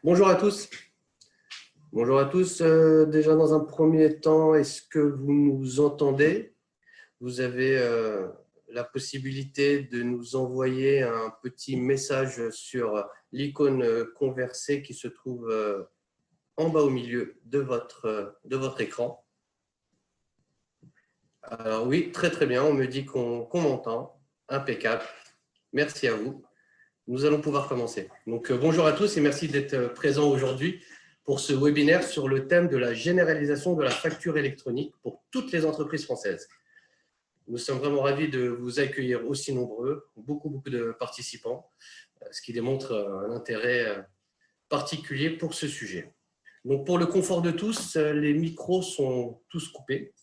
Bonjour à tous. Bonjour à tous. Déjà dans un premier temps, est-ce que vous nous entendez? Vous avez la possibilité de nous envoyer un petit message sur l'icône conversée qui se trouve en bas au milieu de votre écran. Alors oui, très très bien, on me dit qu'on m'entend. Impeccable. Merci à vous. Nous allons pouvoir commencer. Donc bonjour à tous et merci d'être présents aujourd'hui pour ce webinaire sur le thème de la généralisation de la facture électronique pour toutes les entreprises françaises. Nous sommes vraiment ravis de vous accueillir aussi nombreux, beaucoup de participants, ce qui démontre un intérêt particulier pour ce sujet. Donc pour le confort de tous, les micros sont tous coupés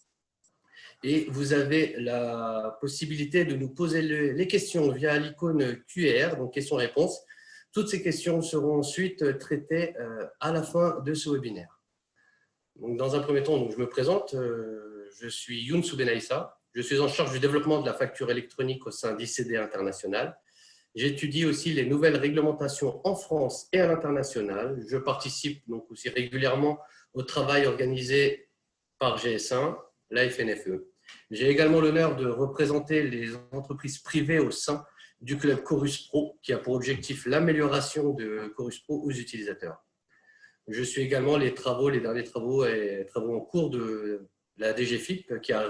et vous avez la possibilité de nous poser les questions via l'icône QR, donc questions-réponses. Toutes ces questions seront ensuite traitées à la fin de ce webinaire. Donc, dans un premier temps, donc, je me présente. Je suis Youn Soubenaïssa. Je suis en charge du développement de la facture électronique au sein d'ICD International. J'étudie aussi les nouvelles réglementations en France et à l'international. Je participe donc aussi régulièrement au travail organisé par GS1, la FNFE. J'ai également l'honneur de représenter les entreprises privées au sein du club Chorus Pro, qui a pour objectif l'amélioration de Chorus Pro aux utilisateurs. Je suis également les derniers travaux en cours de la DGFiP, qui a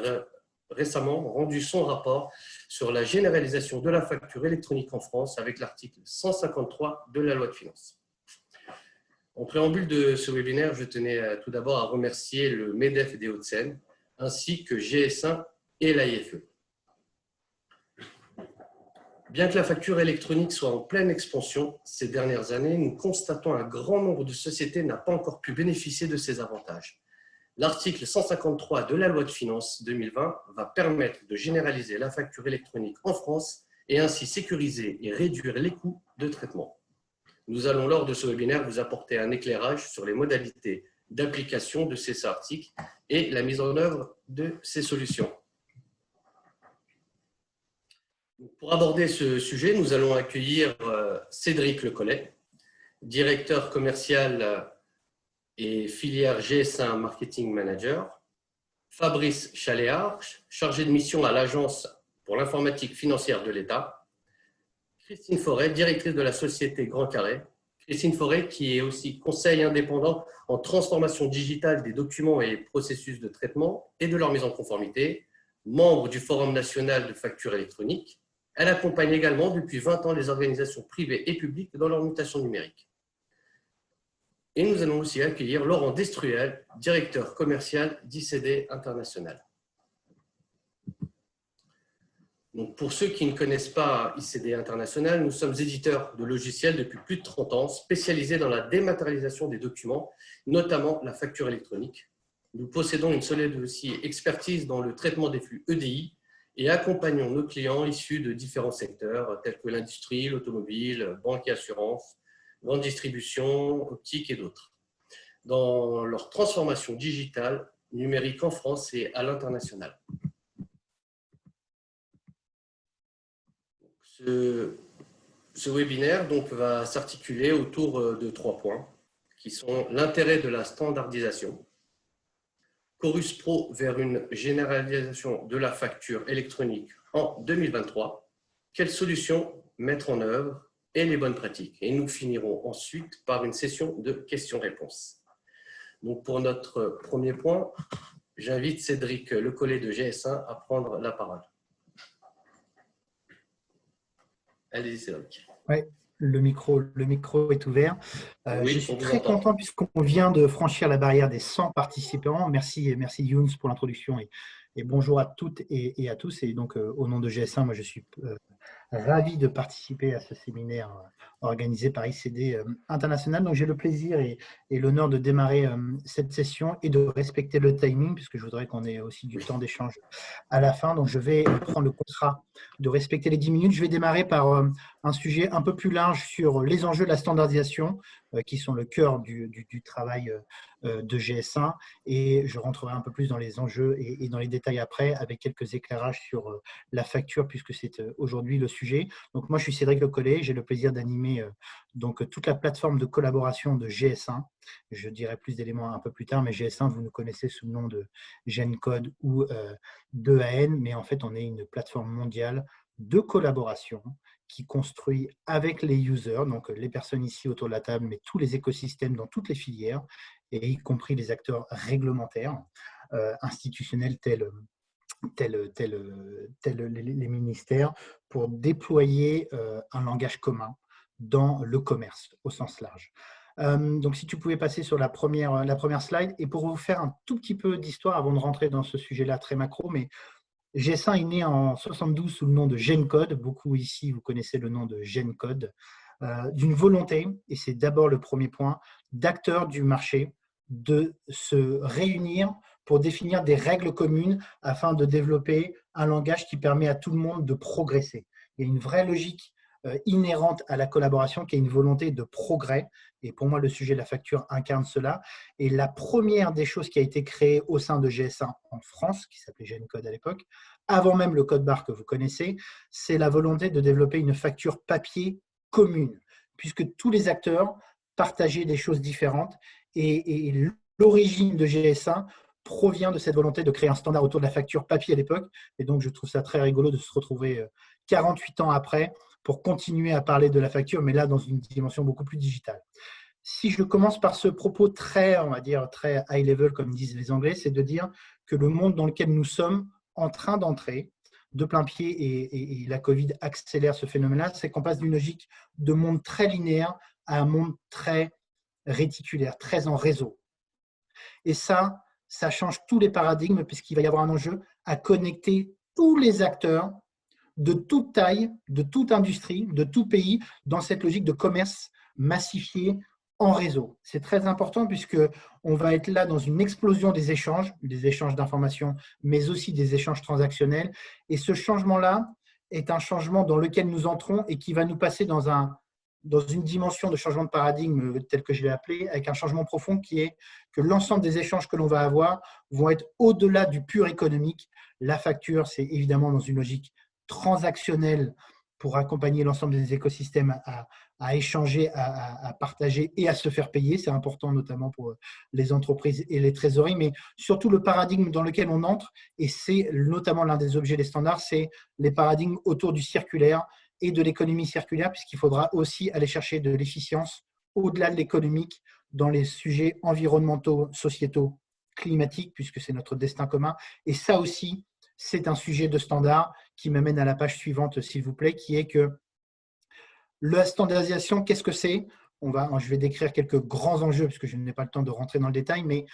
récemment rendu son rapport sur la généralisation de la facture électronique en France avec l'article 153 de la loi de finances. En préambule de ce webinaire, je tenais tout d'abord à remercier le MEDEF des Hauts-de-Seine, ainsi que GS1 et l'AIFE. Bien que la facture électronique soit en pleine expansion ces dernières années, nous constatons un grand nombre de sociétés n'a pas encore pu bénéficier de ces avantages. L'article 153 de la loi de finances 2020 va permettre de généraliser la facture électronique en France et ainsi sécuriser et réduire les coûts de traitement. Nous allons, lors de ce webinaire, vous apporter un éclairage sur les modalités d'application de ces articles et la mise en œuvre de ces solutions. Pour aborder ce sujet, nous allons accueillir Cédric Lecollet, directeur commercial et filière GS1 Marketing Manager, Fabrice Chaléard, chargé de mission à l'Agence pour l'informatique financière de l'État, Christine Forêt, directrice de la société Grand Carré, Christine Forêt qui est aussi conseil indépendant en transformation digitale des documents et processus de traitement et de leur mise en conformité, membre du Forum national de facture électronique. Elle accompagne également depuis 20 ans les organisations privées et publiques dans leur mutation numérique. Et nous allons aussi accueillir Laurent Destruel, directeur commercial d'ICD International. Donc pour ceux qui ne connaissent pas ICD International, nous sommes éditeurs de logiciels depuis plus de 30 ans, spécialisés dans la dématérialisation des documents, notamment la facture électronique. Nous possédons une solide aussi expertise dans le traitement des flux EDI, et accompagnons nos clients issus de différents secteurs tels que l'industrie, l'automobile, banque et assurance, grande distribution, optique et d'autres, dans leur transformation digitale, numérique en France et à l'international. Ce webinaire donc, va s'articuler autour de 3 points, qui sont l'intérêt de la standardisation, Chorus Pro vers une généralisation de la facture électronique en 2023. Quelles solutions mettre en œuvre et les bonnes pratiques. Et nous finirons ensuite par une session de questions-réponses. Donc pour notre premier point, j'invite Cédric Lecollet de GS1 à prendre la parole. Allez-y Cédric. Oui. Le micro est ouvert. Oui, je suis très content puisqu'on vient de franchir la barrière des 100 participants. Merci Younes pour l'introduction et bonjour à toutes et à tous. Et donc, au nom de GS1, moi, je suis ravi de participer à ce séminaire organisé par ICD International. Donc, j'ai le plaisir et l'honneur de démarrer cette session et de respecter le timing puisque je voudrais qu'on ait aussi du temps d'échange à la fin. Donc, je vais prendre le contrat de respecter les 10 minutes. Je vais démarrer par un sujet un peu plus large sur les enjeux de la standardisation qui sont le cœur du travail de GS1 et je rentrerai un peu plus dans les enjeux et dans les détails après avec quelques éclairages sur la facture puisque c'est aujourd'hui le sujet. Donc moi je suis Cédric Lecollet, j'ai le plaisir d'animer connaît donc toute la plateforme de collaboration de GS1. Je dirai plus d'éléments un peu plus tard, mais GS1, vous nous connaissez sous le nom de GenCode ou d'EAN, mais en fait, on est une plateforme mondiale de collaboration qui construit avec les users, donc les personnes ici autour de la table, mais tous les écosystèmes dans toutes les filières, et y compris les acteurs réglementaires, institutionnels tels les ministères, pour déployer un langage commun dans le commerce au sens large. Donc, si tu pouvais passer sur la première slide, et pour vous faire un tout petit peu d'histoire avant de rentrer dans ce sujet-là très macro, mais GS1 est né en 72 sous le nom de GenCode. Beaucoup ici, vous connaissez le nom de GenCode, d'une volonté, et c'est d'abord le premier point, d'acteurs du marché de se réunir pour définir des règles communes afin de développer un langage qui permet à tout le monde de progresser. Il y a une vraie logique inhérente à la collaboration qui est une volonté de progrès. Et pour moi, le sujet de la facture incarne cela. Et la première des choses qui a été créée au sein de GS1 en France, qui s'appelait GenCode à l'époque, avant même le code barre que vous connaissez, c'est la volonté de développer une facture papier commune, puisque tous les acteurs partageaient des choses différentes. Et l'origine de GS1 provient de cette volonté de créer un standard autour de la facture papier à l'époque. Et donc, je trouve ça très rigolo de se retrouver 48 ans après pour continuer à parler de la facture, mais là, dans une dimension beaucoup plus digitale. Si je commence par ce propos très, on va dire, très high level, comme disent les Anglais, c'est de dire que le monde dans lequel nous sommes en train d'entrer de plein pied, et la Covid accélère ce phénomène-là, c'est qu'on passe d'une logique de monde très linéaire à un monde très réticulaire, très en réseau. Et ça change tous les paradigmes, puisqu'il va y avoir un enjeu à connecter tous les acteurs de toute taille, de toute industrie, de tout pays, dans cette logique de commerce massifié en réseau. C'est très important puisqu'on va être là dans une explosion des échanges d'informations, mais aussi des échanges transactionnels. Et ce changement-là est un changement dans lequel nous entrons et qui va nous passer dans une dimension de changement de paradigme tel que je l'ai appelé, avec un changement profond qui est que l'ensemble des échanges que l'on va avoir vont être au-delà du pur économique. La facture, c'est évidemment dans une logique transactionnelle pour accompagner l'ensemble des écosystèmes à échanger, à partager et à se faire payer. C'est important notamment pour les entreprises et les trésoreries, mais surtout le paradigme dans lequel on entre, et c'est notamment l'un des objets des standards, c'est les paradigmes autour du circulaire et de l'économie circulaire, puisqu'il faudra aussi aller chercher de l'efficience au-delà de l'économique dans les sujets environnementaux, sociétaux, climatiques, puisque c'est notre destin commun. Et ça aussi, c'est un sujet de standard qui m'amène à la page suivante, s'il vous plaît, qui est que la standardisation, qu'est-ce que c'est ? Je vais décrire quelques grands enjeux, parce que je n'ai pas le temps de rentrer dans le détail, mais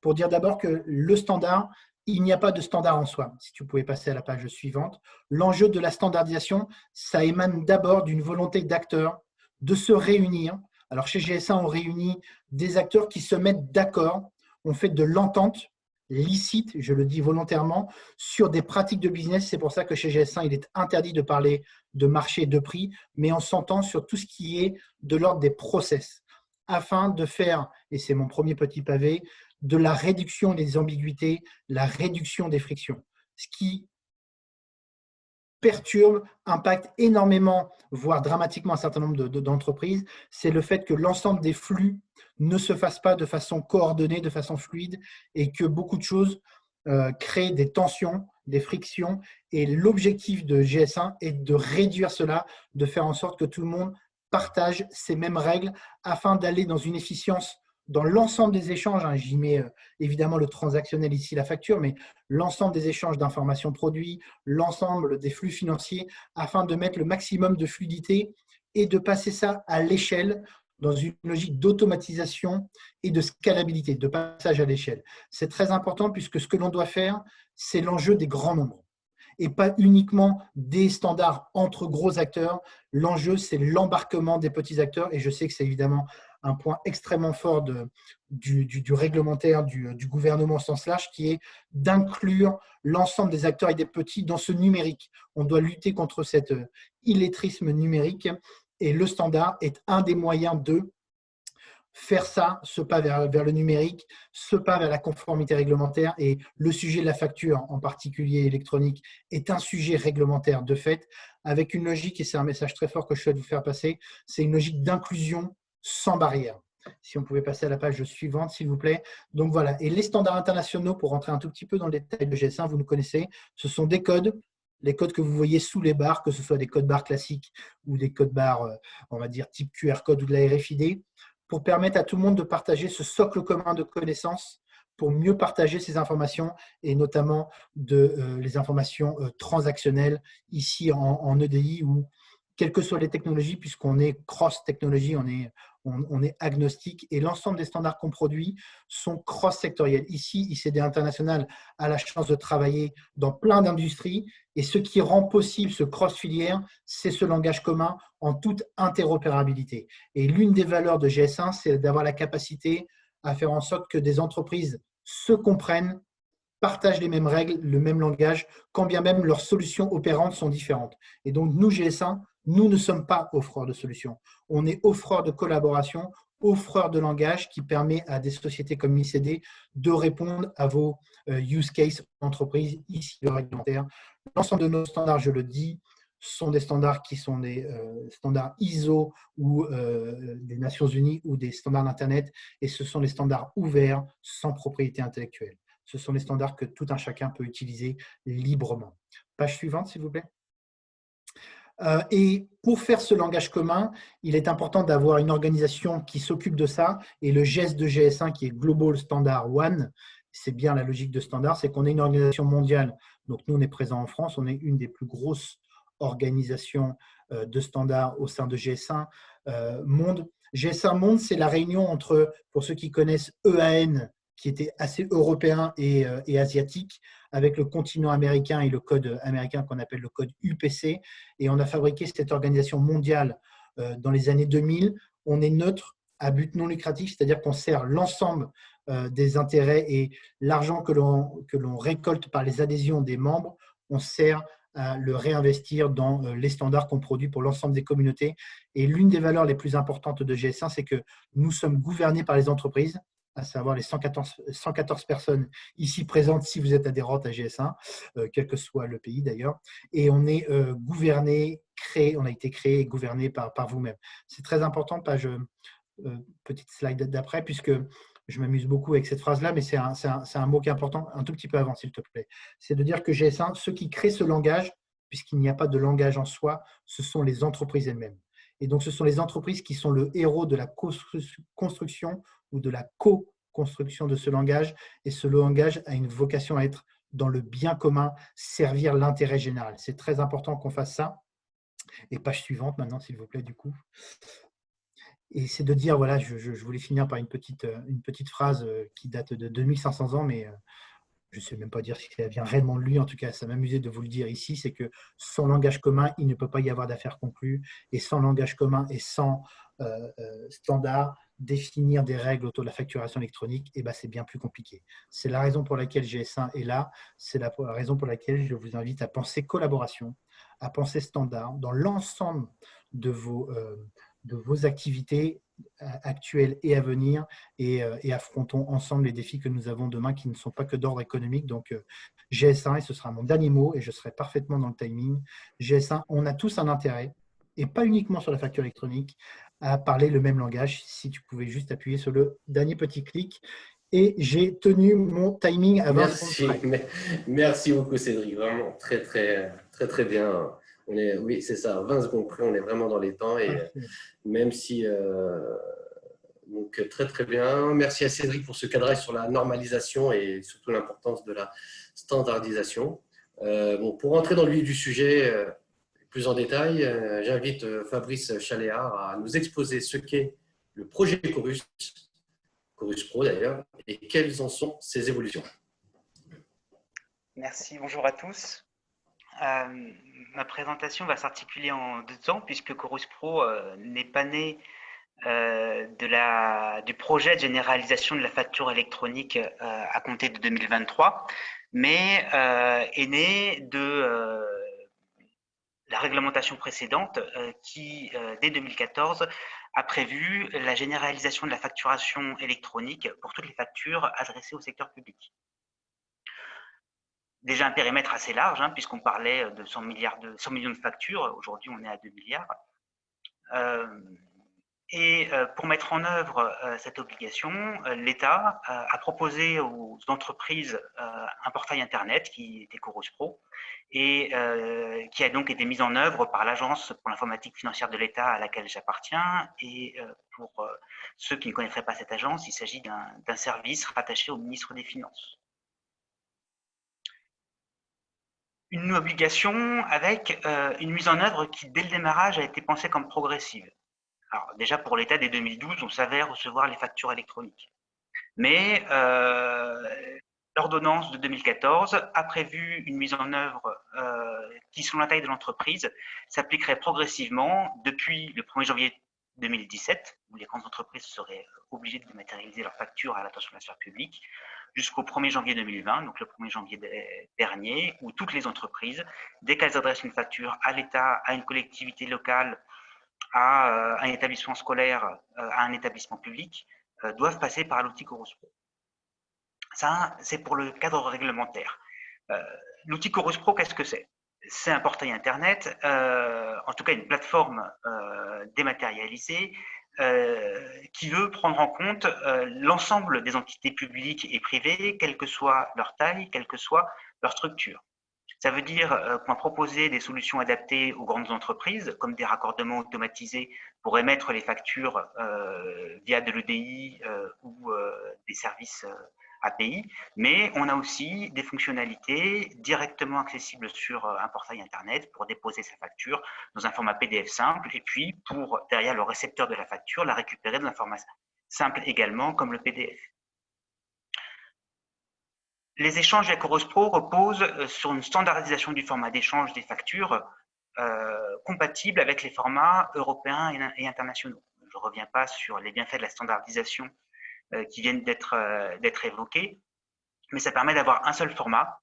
pour dire d'abord que le standard, il n'y a pas de standard en soi. Si tu pouvais passer à la page suivante. L'enjeu de la standardisation, ça émane d'abord d'une volonté d'acteurs de se réunir. Alors chez GS1, on réunit des acteurs qui se mettent d'accord, on fait de l'entente licite, je le dis volontairement, sur des pratiques de business. C'est pour ça que chez GS1, il est interdit de parler de marché et de prix, mais on s'entend sur tout ce qui est de l'ordre des process, afin de faire, et c'est mon premier petit pavé, de la réduction des ambiguïtés, la réduction des frictions. Ce qui perturbe, impacte énormément, voire dramatiquement un certain nombre d'entreprises, c'est le fait que l'ensemble des flux ne se fassent pas de façon coordonnée, de façon fluide, et que beaucoup de choses créent des tensions, des frictions. Et l'objectif de GS1 est de réduire cela, de faire en sorte que tout le monde partage ces mêmes règles afin d'aller dans une efficience dans l'ensemble des échanges. J'y mets évidemment le transactionnel ici, la facture, mais l'ensemble des échanges d'informations produits, l'ensemble des flux financiers, afin de mettre le maximum de fluidité et de passer ça à l'échelle dans une logique d'automatisation et de scalabilité, de passage à l'échelle. C'est très important puisque ce que l'on doit faire, c'est l'enjeu des grands nombres et pas uniquement des standards entre gros acteurs. L'enjeu, c'est l'embarquement des petits acteurs, et je sais que c'est évidemment un point extrêmement fort du réglementaire, du gouvernement au sens large, qui est d'inclure l'ensemble des acteurs et des petits dans ce numérique. On doit lutter contre cet illettrisme numérique, et le standard est un des moyens faire ça, ce pas vers le numérique, ce pas vers la conformité réglementaire, et le sujet de la facture, en particulier électronique, est un sujet réglementaire de fait, avec une logique, et c'est un message très fort que je souhaite vous faire passer, c'est une logique d'inclusion sans barrière. Si on pouvait passer à la page suivante, s'il vous plaît. Donc voilà, et les standards internationaux, pour rentrer un tout petit peu dans le détail de GS1, vous nous connaissez, ce sont des codes, les codes que vous voyez sous les barres, que ce soit des codes barres classiques ou des codes barres, on va dire, type QR code ou de la RFID, pour permettre à tout le monde de partager ce socle commun de connaissances pour mieux partager ces informations, et notamment les informations transactionnelles ici en EDI, où quelles que soient les technologies, puisqu'on est cross-technologie, on est agnostique, et l'ensemble des standards qu'on produit sont cross-sectoriels. Ici, ICD International a la chance de travailler dans plein d'industries, et ce qui rend possible ce cross-filière, c'est ce langage commun en toute interopérabilité. Et l'une des valeurs de GS1, c'est d'avoir la capacité à faire en sorte que des entreprises se comprennent, partagent les mêmes règles, le même langage, quand bien même leurs solutions opérantes sont différentes. Et donc, nous, GS1, nous ne sommes pas offreurs de solutions. On est offreurs de collaboration, offreurs de langage qui permet à des sociétés comme ICD de répondre à vos use cases entreprises, ici le réglementaire. L'ensemble de nos standards, je le dis, sont des standards qui sont des standards ISO ou des Nations Unies ou des standards d'Internet, et ce sont des standards ouverts, sans propriété intellectuelle. Ce sont les standards que tout un chacun peut utiliser librement. Page suivante, s'il vous plaît. Et pour faire ce langage commun, il est important d'avoir une organisation qui s'occupe de ça. Et le geste de GS1, qui est Global Standard One, c'est bien la logique de standard, c'est qu'on est une organisation mondiale. Donc nous, on est présent en France, on est une des plus grosses organisations de standards au sein de GS1 Monde. GS1 Monde, c'est la réunion entre, pour ceux qui connaissent EAN, qui était assez européen et asiatique, avec le continent américain et le code américain qu'on appelle le code UPC. Et on a fabriqué cette organisation mondiale dans les années 2000. On est neutre à but non lucratif, c'est-à-dire qu'on sert l'ensemble des intérêts, et l'argent que l'on récolte par les adhésions des membres, on sert à le réinvestir dans les standards qu'on produit pour l'ensemble des communautés. Et l'une des valeurs les plus importantes de GS1, c'est que nous sommes gouvernés par les entreprises, à savoir les 114 personnes ici présentes, si vous êtes adhérente à GS1, quel que soit le pays d'ailleurs, et on est gouverné, on a été créé et gouverné par vous-même. C'est très important, page petite slide d'après, puisque je m'amuse beaucoup avec cette phrase-là, mais c'est un mot qui est important, un tout petit peu avant, s'il te plaît. C'est de dire que GS1, ceux qui créent ce langage, puisqu'il n'y a pas de langage en soi, ce sont les entreprises elles-mêmes. Et donc, ce sont les entreprises qui sont le héros de la construction ou de la co-construction de ce langage. Et ce langage a une vocation à être dans le bien commun, servir l'intérêt général. C'est très important qu'on fasse ça. Et page suivante maintenant, s'il vous plaît, du coup. Et c'est de dire, voilà, je voulais finir par une petite phrase qui date de 2500 ans, mais je ne sais même pas dire si ça vient réellement de lui, en tout cas, ça m'amusait de vous le dire ici, c'est que sans langage commun, il ne peut pas y avoir d'affaires conclues, et sans langage commun et sans standard, définir des règles autour de la facturation électronique, eh ben, c'est bien plus compliqué. C'est la raison pour laquelle GS1 est là, c'est la raison pour laquelle je vous invite à penser collaboration, à penser standard dans l'ensemble de vos activités actuelles et à venir, et affrontons ensemble les défis que nous avons demain, qui ne sont pas que d'ordre économique. Donc GS1, et ce sera mon dernier mot, et je serai parfaitement dans le timing, GS1, on a tous un intérêt, et pas uniquement sur la facture électronique, à parler le même langage. Si tu pouvais juste appuyer sur le dernier petit clic. Et j'ai tenu mon timing à 20 secondes. Merci beaucoup Cédric, vraiment très bien. Oui, c'est ça, 20 secondes près, on est vraiment dans les temps, et même si… donc très bien. Merci à Cédric pour ce cadrage sur la normalisation et surtout l'importance de la standardisation. Pour rentrer dans le vif du sujet plus en détail, j'invite Fabrice Chaléard à nous exposer ce qu'est le projet Chorus Pro d'ailleurs, et quelles en sont ses évolutions. Merci, bonjour à tous. Ma présentation va s'articuler en 2 temps, puisque Chorus Pro n'est pas né du projet de généralisation de la facture électronique à compter de 2023, mais est né la réglementation précédente qui, dès 2014, a prévu la généralisation de la facturation électronique pour toutes les factures adressées au secteur public. Déjà un périmètre assez large, hein, puisqu'on parlait de 100 millions de factures. Aujourd'hui, on est à 2 milliards. Pour mettre en œuvre cette obligation, l'État a proposé aux entreprises un portail Internet qui était Chorus Pro et qui a donc été mis en œuvre par l'Agence pour l'informatique financière de l'État à laquelle j'appartiens. Et pour ceux qui ne connaîtraient pas cette agence, il s'agit d'un service rattaché au ministre des Finances. Une obligation avec une mise en œuvre qui, dès le démarrage, a été pensée comme progressive. Alors déjà, pour l'État, dès 2012, on savait recevoir les factures électroniques. Mais l'ordonnance de 2014 a prévu une mise en œuvre qui, selon la taille de l'entreprise, s'appliquerait progressivement depuis le 1er janvier 2017, où les grandes entreprises seraient obligées de dématérialiser leurs factures à l'attention de la sphère publique, jusqu'au 1er janvier 2020, donc le 1er janvier dernier, où toutes les entreprises, dès qu'elles adressent une facture à l'État, à une collectivité locale, à un établissement scolaire, à un établissement public, doivent passer par l'outil Chorus Pro. Ça, c'est pour le cadre réglementaire. L'outil Chorus Pro, qu'est-ce que c'est? C'est un portail Internet, en tout cas une plateforme dématérialisée, qui veut prendre en compte l'ensemble des entités publiques et privées, quelle que soit leur taille, quelle que soit leur structure. Ça veut dire qu'on va proposer des solutions adaptées aux grandes entreprises, comme des raccordements automatisés pour émettre les factures via de l'EDI ou des services API, mais on a aussi des fonctionnalités directement accessibles sur un portail Internet pour déposer sa facture dans un format PDF simple, et puis pour, derrière le récepteur de la facture, la récupérer dans un format simple également, comme le PDF. Les échanges via Chorus Pro reposent sur une standardisation du format d'échange des factures compatible avec les formats européens et internationaux. Je ne reviens pas sur les bienfaits de la standardisation qui viennent d'être évoqués, mais ça permet d'avoir un seul format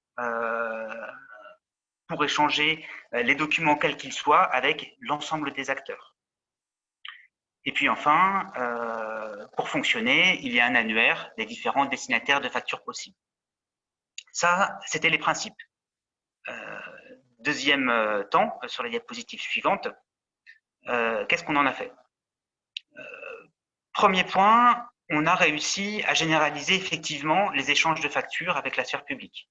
pour échanger les documents quels qu'ils soient avec l'ensemble des acteurs. Et puis enfin, pour fonctionner, il y a un annuaire des différents destinataires de factures possibles. Ça, c'était les principes. Deuxième temps, sur la diapositive suivante, qu'est-ce qu'on en a fait? Premier point, on a réussi à généraliser effectivement les échanges de factures avec la sphère publique,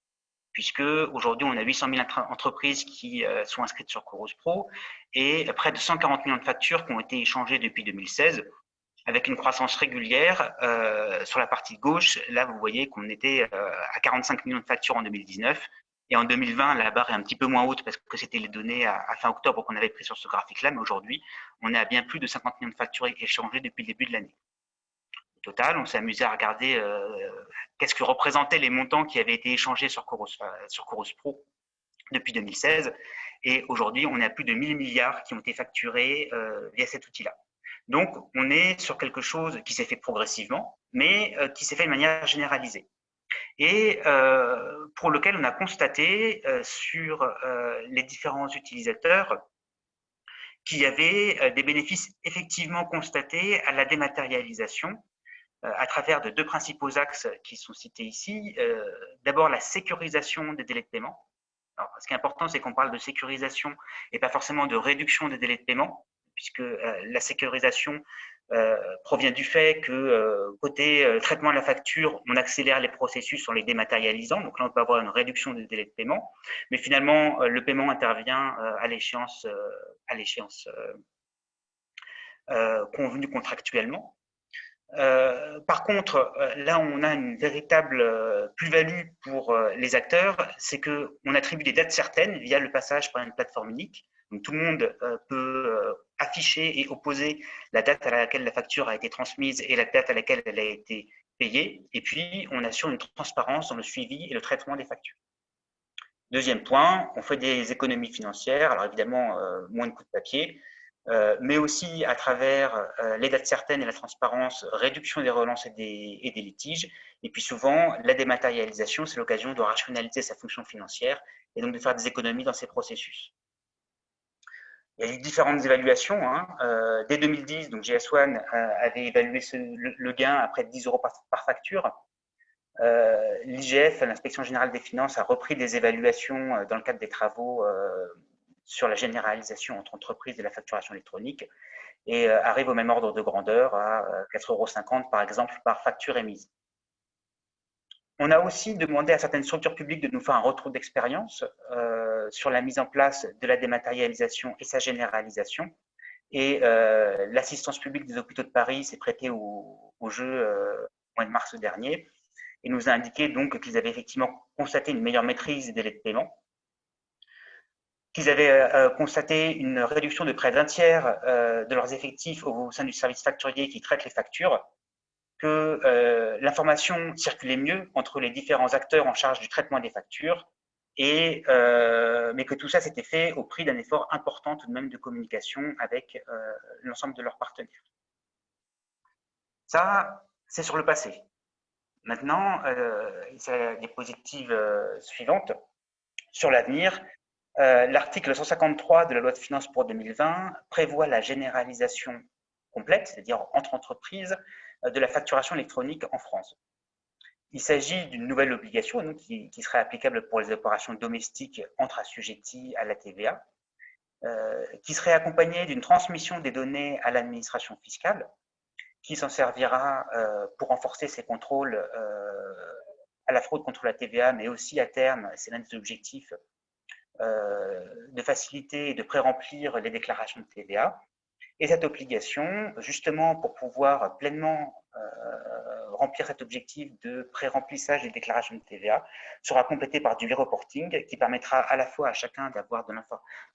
puisque aujourd'hui on a 800 000 entreprises qui sont inscrites sur Chorus Pro et près de 140 millions de factures qui ont été échangées depuis 2016, avec une croissance régulière. Sur la partie gauche, là vous voyez qu'on était à 45 millions de factures en 2019, et en 2020 la barre est un petit peu moins haute parce que c'était les données à fin octobre qu'on avait pris sur ce graphique-là, mais aujourd'hui on est à bien plus de 50 millions de factures échangées depuis le début de l'année. Au total, on s'est amusé à regarder qu'est-ce que représentaient les montants qui avaient été échangés sur Chorus Pro depuis 2016, et aujourd'hui on est à plus de 1000 milliards qui ont été facturés via cet outil-là. Donc, on est sur quelque chose qui s'est fait progressivement, mais qui s'est fait de manière généralisée. Et pour lequel on a constaté sur les différents utilisateurs qu'il y avait des bénéfices effectivement constatés à la dématérialisation à travers de deux principaux axes qui sont cités ici. D'abord, la sécurisation des délais de paiement. Alors, ce qui est important, c'est qu'on parle de sécurisation et pas forcément de réduction des délais de paiement, puisque la sécurisation provient du fait que côté traitement de la facture, on accélère les processus en les dématérialisant. Donc là, on peut avoir une réduction des délais de paiement, mais finalement, le paiement intervient à l'échéance convenue contractuellement. Par contre, là où on a une véritable plus-value pour les acteurs, c'est qu'on attribue des dates certaines via le passage par une plateforme unique. Donc tout le monde peut afficher et opposer la date à laquelle la facture a été transmise et la date à laquelle elle a été payée. Et puis, on assure une transparence dans le suivi et le traitement des factures. Deuxième point, on fait des économies financières. Alors évidemment, moins de coûts de papier, mais aussi à travers les dates certaines et la transparence, réduction des relances et des litiges. Et puis souvent, la dématérialisation, c'est l'occasion de rationaliser sa fonction financière et donc de faire des économies dans ces processus. Il y a eu différentes évaluations. Dès 2010, donc GS1 avait évalué le gain à près de 10 € par facture. L'IGF, l'Inspection générale des finances, a repris des évaluations dans le cadre des travaux sur la généralisation entre entreprises de la facturation électronique et arrive au même ordre de grandeur à 4,50 € par exemple par facture émise. On a aussi demandé à certaines structures publiques de nous faire un retour d'expérience sur la mise en place de la dématérialisation et sa généralisation. Et l'assistance publique des hôpitaux de Paris s'est prêtée au jeu au mois de mars dernier et nous a indiqué donc qu'ils avaient effectivement constaté une meilleure maîtrise des délais de paiement, qu'ils avaient constaté une réduction de près d'un tiers de leurs effectifs au sein du service facturier qui traite les factures, que l'information circulait mieux entre les différents acteurs en charge du traitement des factures, mais que tout ça s'était fait au prix d'un effort important tout de même de communication avec l'ensemble de leurs partenaires. Ça, c'est sur le passé. Maintenant, c'est la diapositive suivante. Sur l'avenir, l'article 153 de la loi de finances pour 2020 prévoit la généralisation complète, c'est-à-dire entre entreprises, de la facturation électronique en France. Il s'agit d'une nouvelle obligation donc, qui serait applicable pour les opérations domestiques entre assujettis à la TVA, qui serait accompagnée d'une transmission des données à l'administration fiscale, qui s'en servira pour renforcer ses contrôles à la fraude contre la TVA, mais aussi à terme, c'est l'un des objectifs, de faciliter et de pré-remplir les déclarations de TVA. Et cette obligation, justement, pour pouvoir pleinement remplir cet objectif de pré-remplissage des déclarations de TVA, sera complétée par du e-reporting qui permettra à la fois à chacun d'avoir de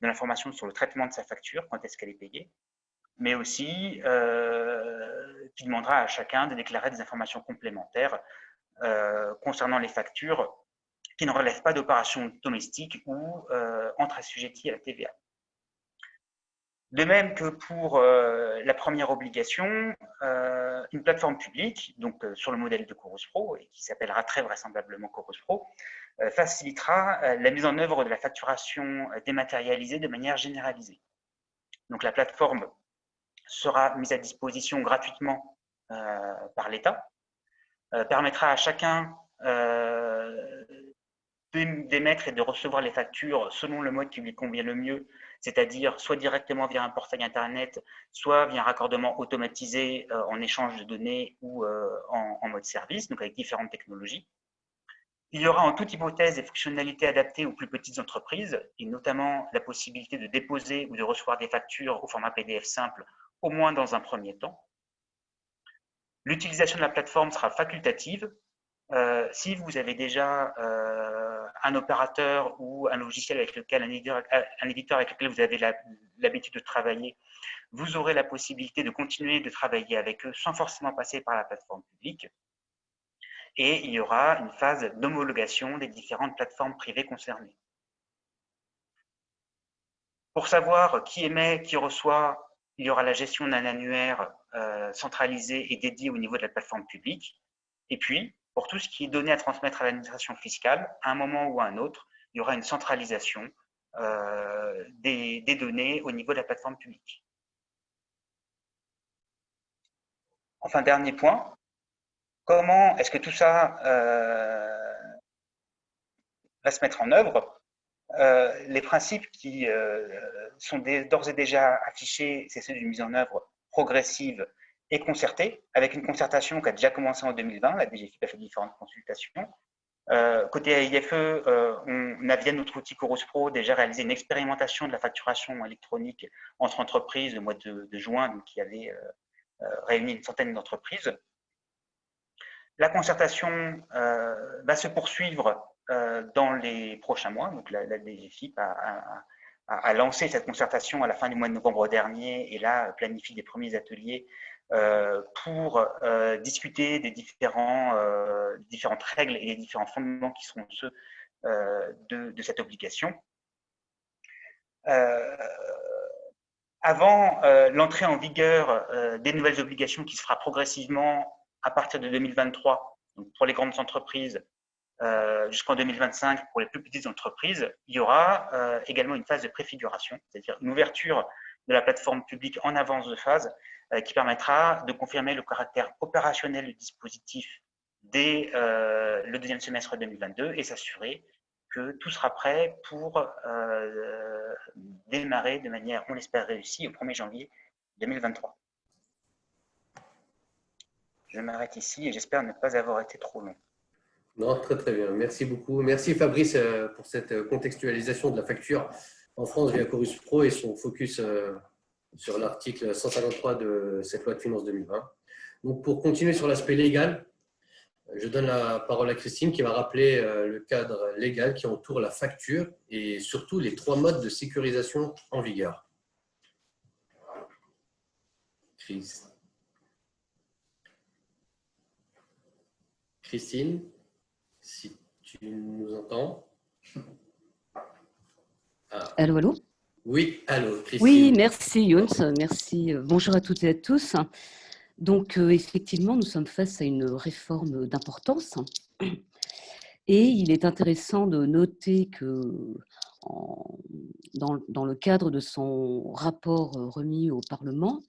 l'information sur le traitement de sa facture, quand est-ce qu'elle est payée, mais aussi qui demandera à chacun de déclarer des informations complémentaires concernant les factures qui ne relèvent pas d'opérations domestiques ou entre assujettis à la TVA. De même que pour la première obligation, une plateforme publique, donc sur le modèle de Chorus Pro, et qui s'appellera très vraisemblablement Chorus Pro, facilitera la mise en œuvre de la facturation dématérialisée de manière généralisée. Donc la plateforme sera mise à disposition gratuitement par l'État, permettra à chacun d'émettre et de recevoir les factures selon le mode qui lui convient le mieux, c'est-à-dire soit directement via un portail internet, soit via un raccordement automatisé en échange de données ou en mode service, donc avec différentes technologies. Il y aura en toute hypothèse des fonctionnalités adaptées aux plus petites entreprises, et notamment la possibilité de déposer ou de recevoir des factures au format PDF simple, au moins dans un premier temps. L'utilisation de la plateforme sera facultative. Si vous avez déjà un opérateur ou un logiciel avec lequel, un éditeur avec lequel vous avez l'habitude de travailler, vous aurez la possibilité de continuer de travailler avec eux sans forcément passer par la plateforme publique. Et il y aura une phase d'homologation des différentes plateformes privées concernées. Pour savoir qui émet, qui reçoit, il y aura la gestion d'un annuaire centralisé et dédié au niveau de la plateforme publique. Et puis, pour tout ce qui est donné à transmettre à l'administration fiscale, à un moment ou à un autre, il y aura une centralisation des données au niveau de la plateforme publique. Enfin, dernier point, comment est-ce que tout ça va se mettre en œuvre? Les principes qui sont d'ores et déjà affichés, c'est ceux d'une mise en œuvre progressive et concertée, avec une concertation qui a déjà commencé en 2020. La DGFiP a fait différentes consultations. Côté AIFE, on a via notre outil Chorus Pro déjà réalisé une expérimentation de la facturation électronique entre entreprises au mois de juin, donc qui avait réuni une centaine d'entreprises. La concertation va se poursuivre dans les prochains mois. Donc la DGFiP a lancé cette concertation à la fin du mois de novembre dernier et là planifie des premiers ateliers pour discuter des différentes règles et des différents fondements qui seront ceux de cette obligation. Avant l'entrée en vigueur des nouvelles obligations qui se fera progressivement à partir de 2023, donc pour les grandes entreprises jusqu'en 2025 pour les plus petites entreprises, il y aura également une phase de préfiguration, c'est-à-dire une ouverture de la plateforme publique en avance de phase qui permettra de confirmer le caractère opérationnel du dispositif dès le deuxième semestre 2022 et s'assurer que tout sera prêt pour démarrer de manière, on l'espère, réussie au 1er janvier 2023. Je m'arrête ici et j'espère ne pas avoir été trop long. Non, très très bien. Merci beaucoup. Merci Fabrice pour cette contextualisation de la facture en France via Chorus Pro et son focus sur l'article 153 de cette loi de finances 2020. Donc pour continuer sur l'aspect légal, je donne la parole à Christine qui va rappeler le cadre légal qui entoure la facture et surtout les 3 modes de sécurisation en vigueur. Christine, si tu nous entends. Ah. Allô, allô? Oui, allô, Christine. Oui, merci Younes, merci. Bonjour à toutes et à tous. Donc, effectivement, nous sommes face à une réforme d'importance et il est intéressant de noter que dans le cadre de son rapport remis au Parlement,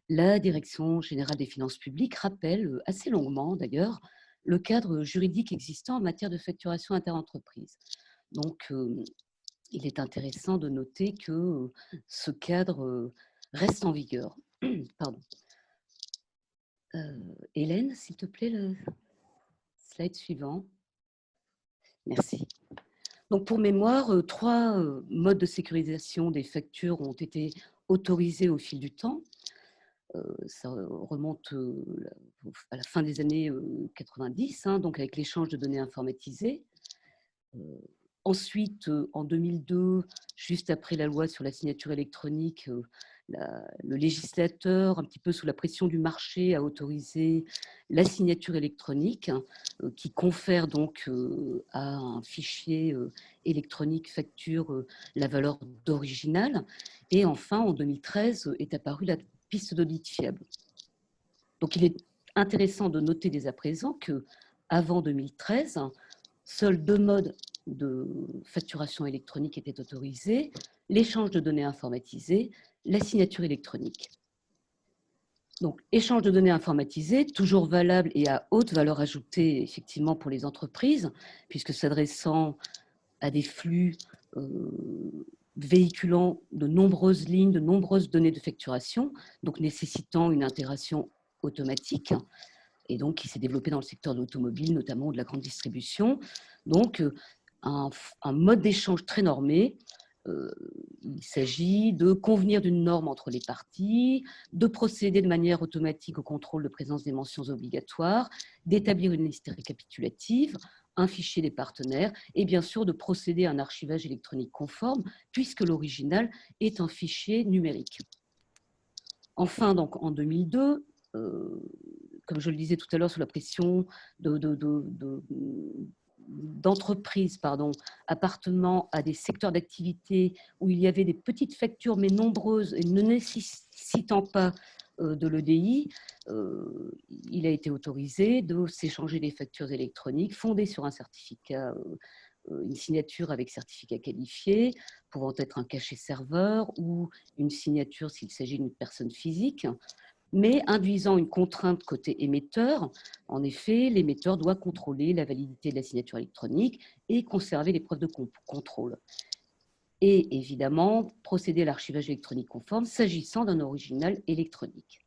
la Direction générale des finances publiques rappelle assez longuement d'ailleurs le cadre juridique existant en matière de facturation interentreprise. Donc, il est intéressant de noter que ce cadre reste en vigueur. Pardon. Hélène, s'il te plaît, le slide suivant. Merci. Donc, pour mémoire, 3 modes de sécurisation des factures ont été autorisés au fil du temps. Ça remonte à la fin des années 90, donc avec l'échange de données informatisées. Ensuite, en 2002, juste après la loi sur la signature électronique, le législateur, un petit peu sous la pression du marché, a autorisé la signature électronique qui confère donc à un fichier électronique facture la valeur d'original. Et enfin, en 2013, est apparue la piste d'audit fiable. Donc, il est intéressant de noter dès à présent qu'avant 2013, seuls 2 modes de facturation électronique étaient autorisés, l'échange de données informatisées, la signature électronique. Donc, échange de données informatisées, toujours valable et à haute valeur ajoutée, effectivement, pour les entreprises, puisque s'adressant à des flux véhiculant de nombreuses lignes, de nombreuses données de facturation, donc nécessitant une intégration automatique, et donc qui s'est développé dans le secteur de l'automobile, notamment de la grande distribution. Donc, un mode d'échange très normé. Il s'agit de convenir d'une norme entre les parties, de procéder de manière automatique au contrôle de présence des mentions obligatoires, d'établir une liste récapitulative, un fichier des partenaires et bien sûr de procéder à un archivage électronique conforme puisque l'original est un fichier numérique. Enfin, donc en 2002, comme je le disais tout à l'heure, sous la pression d'entreprises appartenant à des secteurs d'activité où il y avait des petites factures mais nombreuses et ne nécessitant pas de l'EDI, il a été autorisé de s'échanger des factures électroniques fondées sur un certificat, une signature avec certificat qualifié, pouvant être un cachet serveur ou une signature s'il s'agit d'une personne physique, mais induisant une contrainte côté émetteur. En effet, l'émetteur doit contrôler la validité de la signature électronique et conserver les preuves de contrôle. Et évidemment, procéder à l'archivage électronique conforme s'agissant d'un original électronique.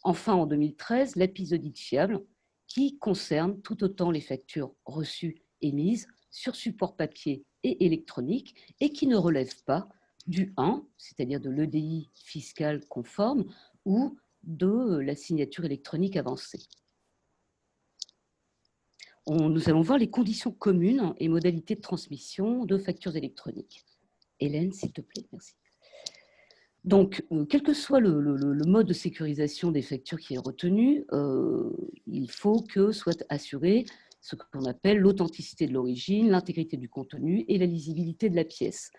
Enfin, en 2013, la piste d'audit fiable qui concerne tout autant les factures reçues émises sur support papier et électronique et qui ne relève pas du 1, c'est-à-dire de l'EDI fiscal conforme ou de la signature électronique avancée. Nous allons voir les conditions communes et modalités de transmission de factures électroniques. Hélène, s'il te plaît, merci. Donc, quel que soit le mode de sécurisation des factures qui est retenu, il faut que soit assuré ce qu'on appelle l'authenticité de l'origine, l'intégrité du contenu et la lisibilité de la pièce.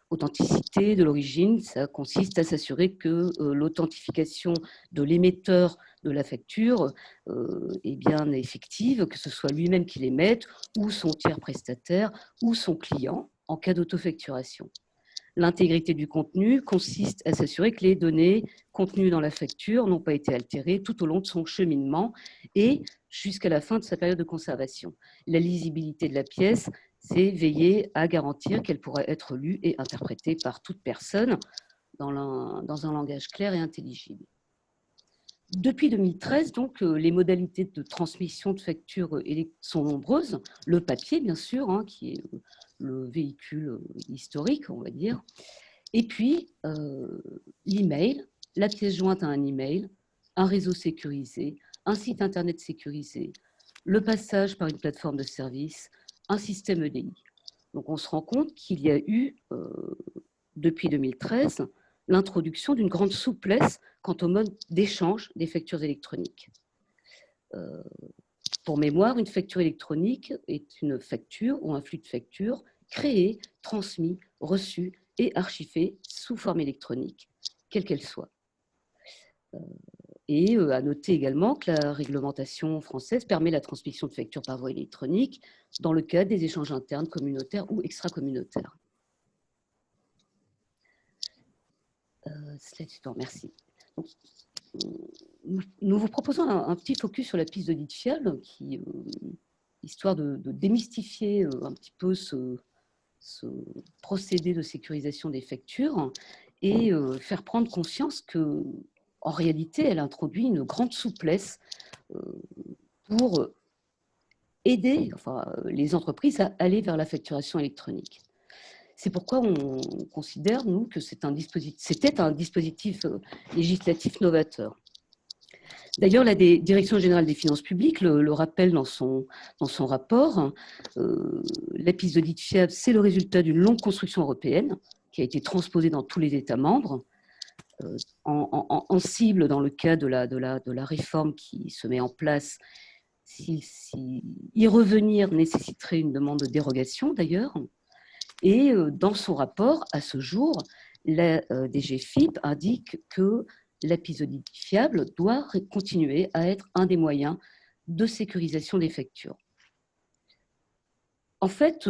Authenticité de l'origine, ça consiste à s'assurer que l'authentification de l'émetteur de la facture est bien effective, que ce soit lui-même qui l'émette, ou son tiers prestataire, ou son client, en cas d'autofacturation. L'intégrité du contenu consiste à s'assurer que les données contenues dans la facture n'ont pas été altérées tout au long de son cheminement et jusqu'à la fin de sa période de conservation. La lisibilité de la pièce, c'est veiller à garantir qu'elle pourra être lue et interprétée par toute personne dans un langage clair et intelligible. Depuis 2013, donc, les modalités de transmission de factures sont nombreuses. Le papier, bien sûr, hein, qui est le véhicule historique, on va dire. Et puis, l'email, la pièce jointe à un email, un réseau sécurisé, un site internet sécurisé, le passage par une plateforme de service, un système EDI. Donc, on se rend compte qu'il y a eu, depuis 2013, l'introduction d'une grande souplesse quant au mode d'échange des factures électroniques. Pour mémoire, une facture électronique est une facture ou un flux de factures créé, transmis, reçu et archivé sous forme électronique, quelle qu'elle soit. Et à noter également que la réglementation française permet la transmission de factures par voie électronique dans le cadre des échanges internes, communautaires ou extra-communautaires. Slide suivant, merci. Donc, nous vous proposons un petit focus sur la piste d'audit fiable, qui, histoire de démystifier un petit peu ce procédé de sécurisation des factures et faire prendre conscience que, en réalité, elle introduit une grande souplesse pour aider les entreprises à aller vers la facturation électronique. C'est pourquoi on considère, nous, que c'était un dispositif législatif novateur. D'ailleurs, la Direction générale des finances publiques le rappelle dans son rapport. La piste d'audit fiable, c'est le résultat d'une longue construction européenne qui a été transposée dans tous les États membres, en cible dans le cas de la réforme qui se met en place. Y revenir nécessiterait une demande de dérogation, d'ailleurs. Et dans son rapport, à ce jour, la DGFiP indique que la piste d'audit fiable doit continuer à être un des moyens de sécurisation des factures. En fait,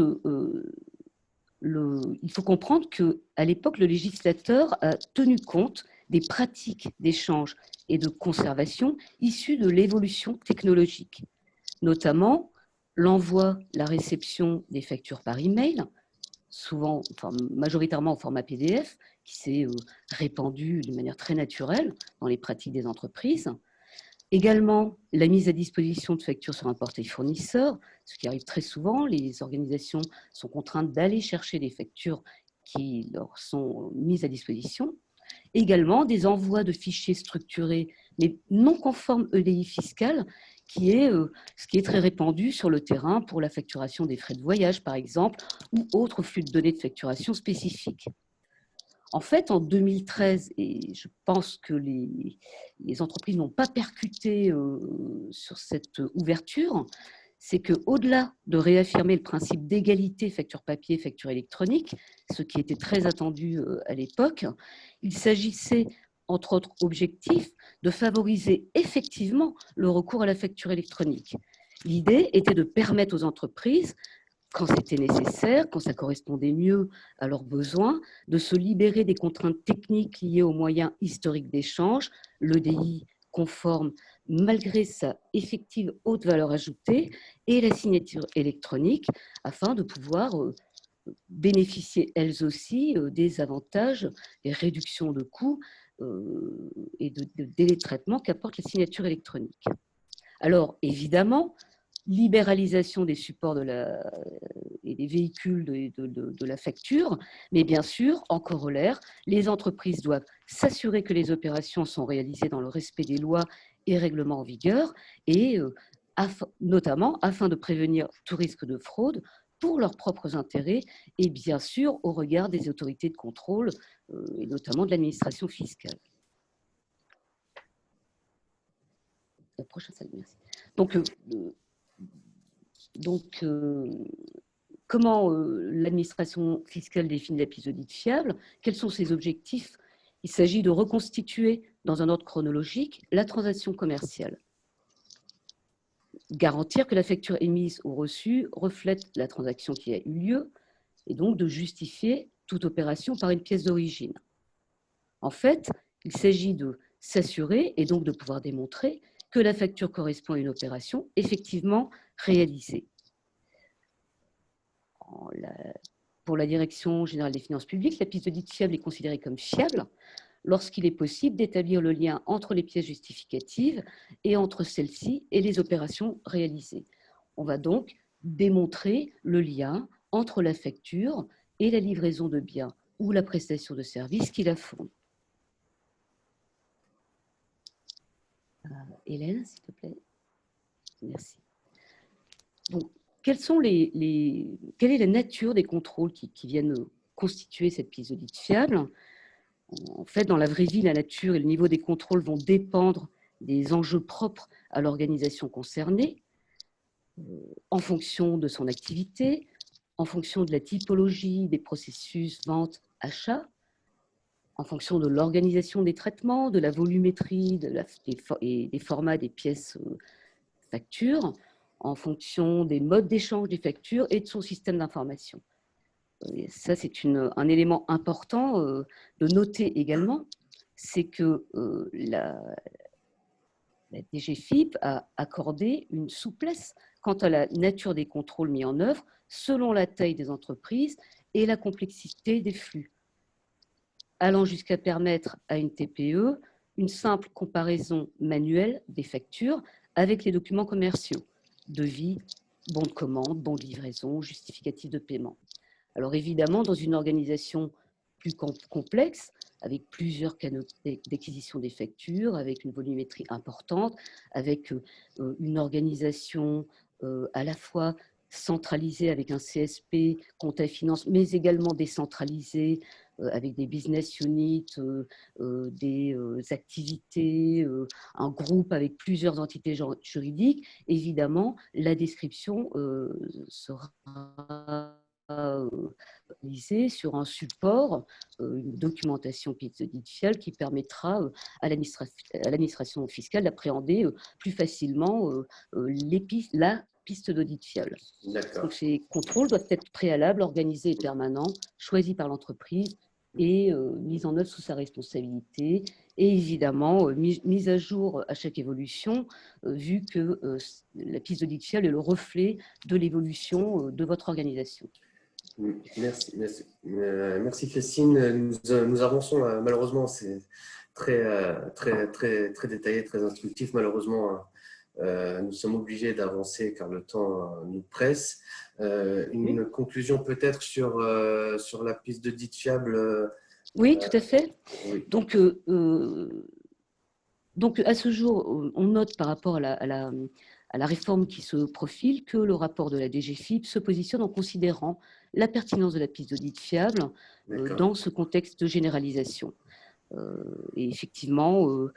il faut comprendre qu'à l'époque, le législateur a tenu compte des pratiques d'échange et de conservation issues de l'évolution technologique, notamment l'envoi, la réception des factures par email, majoritairement au format PDF, qui s'est répandu d'une manière très naturelle dans les pratiques des entreprises. Également, la mise à disposition de factures sur un portail fournisseur, ce qui arrive très souvent. Les organisations sont contraintes d'aller chercher des factures qui leur sont mises à disposition. Également, des envois de fichiers structurés, mais non conformes EDI fiscal, ce qui est très répandu sur le terrain pour la facturation des frais de voyage, par exemple, ou autres flux de données de facturation spécifiques. En fait, en 2013, et je pense que les entreprises n'ont pas percuté sur cette ouverture, c'est qu'au-delà de réaffirmer le principe d'égalité facture papier, facture électronique, ce qui était très attendu à l'époque, il s'agissait, entre autres objectifs, de favoriser effectivement le recours à la facture électronique. L'idée était de permettre aux entreprises, quand c'était nécessaire, quand ça correspondait mieux à leurs besoins, de se libérer des contraintes techniques liées aux moyens historiques d'échange, l'EDI conforme malgré sa effective haute valeur ajoutée et la signature électronique, afin de pouvoir bénéficier elles aussi des avantages, des réductions de coûts et de délais de traitement qu'apporte la signature électronique. Alors, évidemment, libéralisation des supports et des véhicules de la facture, mais bien sûr, en corollaire, les entreprises doivent s'assurer que les opérations sont réalisées dans le respect des lois et règlements en vigueur, et notamment afin de prévenir tout risque de fraude pour leurs propres intérêts et bien sûr au regard des autorités de contrôle et notamment de l'administration fiscale. La prochaine slide, merci. Donc, comment l'administration fiscale définit la piste d'audit fiable? Quels sont ses objectifs? Il s'agit de reconstituer dans un ordre chronologique la transaction commerciale. Garantir que la facture émise ou reçue reflète la transaction qui a eu lieu et donc de justifier toute opération par une pièce d'origine. En fait, il s'agit de s'assurer et donc de pouvoir démontrer que la facture correspond à une opération effectivement réalisée. Pour la Direction générale des finances publiques, la piste d'audit fiable est considérée comme fiable lorsqu'il est possible d'établir le lien entre les pièces justificatives et entre celles-ci et les opérations réalisées. On va donc démontrer le lien entre la facture et la livraison de biens ou la prestation de services qui la font. Hélène, s'il te plaît. Merci. Donc, quelle est la nature des contrôles qui viennent constituer cette piste d'audit fiable? En fait, dans la vraie vie, la nature et le niveau des contrôles vont dépendre des enjeux propres à l'organisation concernée, en fonction de son activité, en fonction de la typologie des processus vente-achat, en fonction de l'organisation des traitements, de la volumétrie et des formats des pièces factures, en fonction des modes d'échange des factures et de son système d'information. Ça, c'est un élément important de noter également, c'est que la DGFiP a accordé une souplesse quant à la nature des contrôles mis en œuvre selon la taille des entreprises et la complexité des flux, allant jusqu'à permettre à une TPE une simple comparaison manuelle des factures avec les documents commerciaux, devis, bons de commande, bons de livraison, justificatifs de paiement. Alors évidemment, dans une organisation plus complexe, avec plusieurs canaux d'acquisition des factures, avec une volumétrie importante, avec une organisation à la fois centralisée avec un CSP, compta finance, mais également décentralisée, avec des business units, des activités, un groupe avec plusieurs entités juridiques. Évidemment, la description sera réalisée sur un support, une documentation fiable qui permettra à l'administration fiscale d'appréhender plus facilement la piste d'audit fiable. Donc, ces contrôles doivent être préalables, organisés et permanents, choisis par l'entreprise et mis en œuvre sous sa responsabilité et évidemment mise à jour à chaque évolution, vu que la piste d'audit fiable est le reflet de l'évolution de votre organisation. Merci Christine. Nous avançons malheureusement, c'est très détaillé, très instructif. Malheureusement, nous sommes obligés d'avancer car le temps nous presse. Une conclusion peut-être sur la piste d'audit fiable. Oui, tout à fait. Oui. Donc, à ce jour, on note par rapport à la réforme qui se profile que le rapport de la DGFiP se positionne en considérant la pertinence de la piste d'audit fiable dans ce contexte de généralisation. Et effectivement,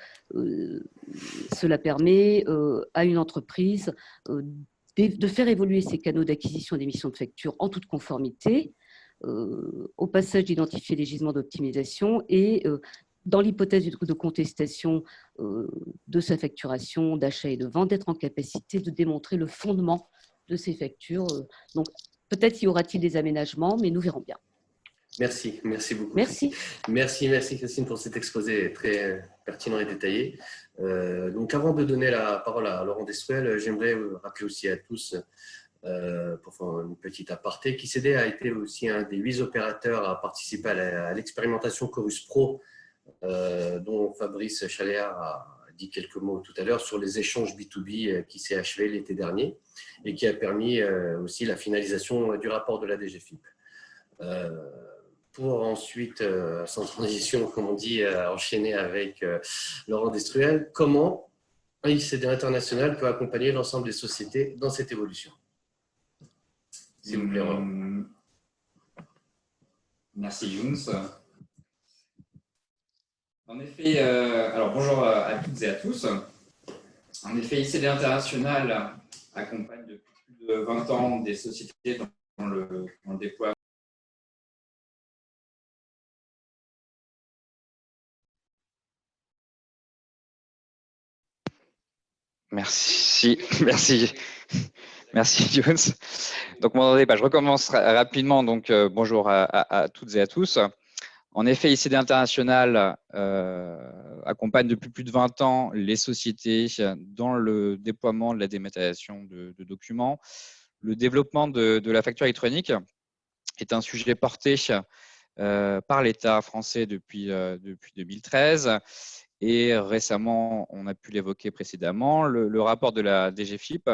cela permet à une entreprise de faire évoluer ses canaux d'acquisition et d'émission de factures en toute conformité, au passage d'identifier les gisements d'optimisation et dans l'hypothèse de contestation de sa facturation, d'achat et de vente, d'être en capacité de démontrer le fondement de ces factures. Donc, peut-être y aura-t-il des aménagements, mais nous verrons bien. Merci beaucoup. Merci. Merci Christine pour cet exposé très pertinent et détaillé. Donc, avant de donner la parole à Laurent Destruel, j'aimerais rappeler aussi à tous, pour faire une petite aparté, qu'ICD a été aussi un des 8 opérateurs à participer à l'expérimentation Chorus Pro, dont Fabrice Chaléard a dit quelques mots tout à l'heure sur les échanges B2B qui s'est achevé l'été dernier et qui a permis aussi la finalisation du rapport de la DGFiP. Pour ensuite, sans transition, comme on dit, enchaîner avec Laurent Destruel, comment un ICD international peut accompagner l'ensemble des sociétés dans cette évolution? S'il vous plaît, Laurent. Merci, Younes. En effet, alors bonjour à toutes et à tous. En effet, ICD International accompagne depuis plus de 20 ans des sociétés dans dans le déploiement. Merci, merci Jones. Donc, je recommence rapidement. Donc, bonjour à toutes et à tous. En effet, ICD International accompagne depuis plus de 20 ans les sociétés dans le déploiement de la dématérialisation de documents. Le développement de la facture électronique est un sujet porté par l'État français depuis 2013. Et récemment, on a pu l'évoquer précédemment, le rapport de la DGFiP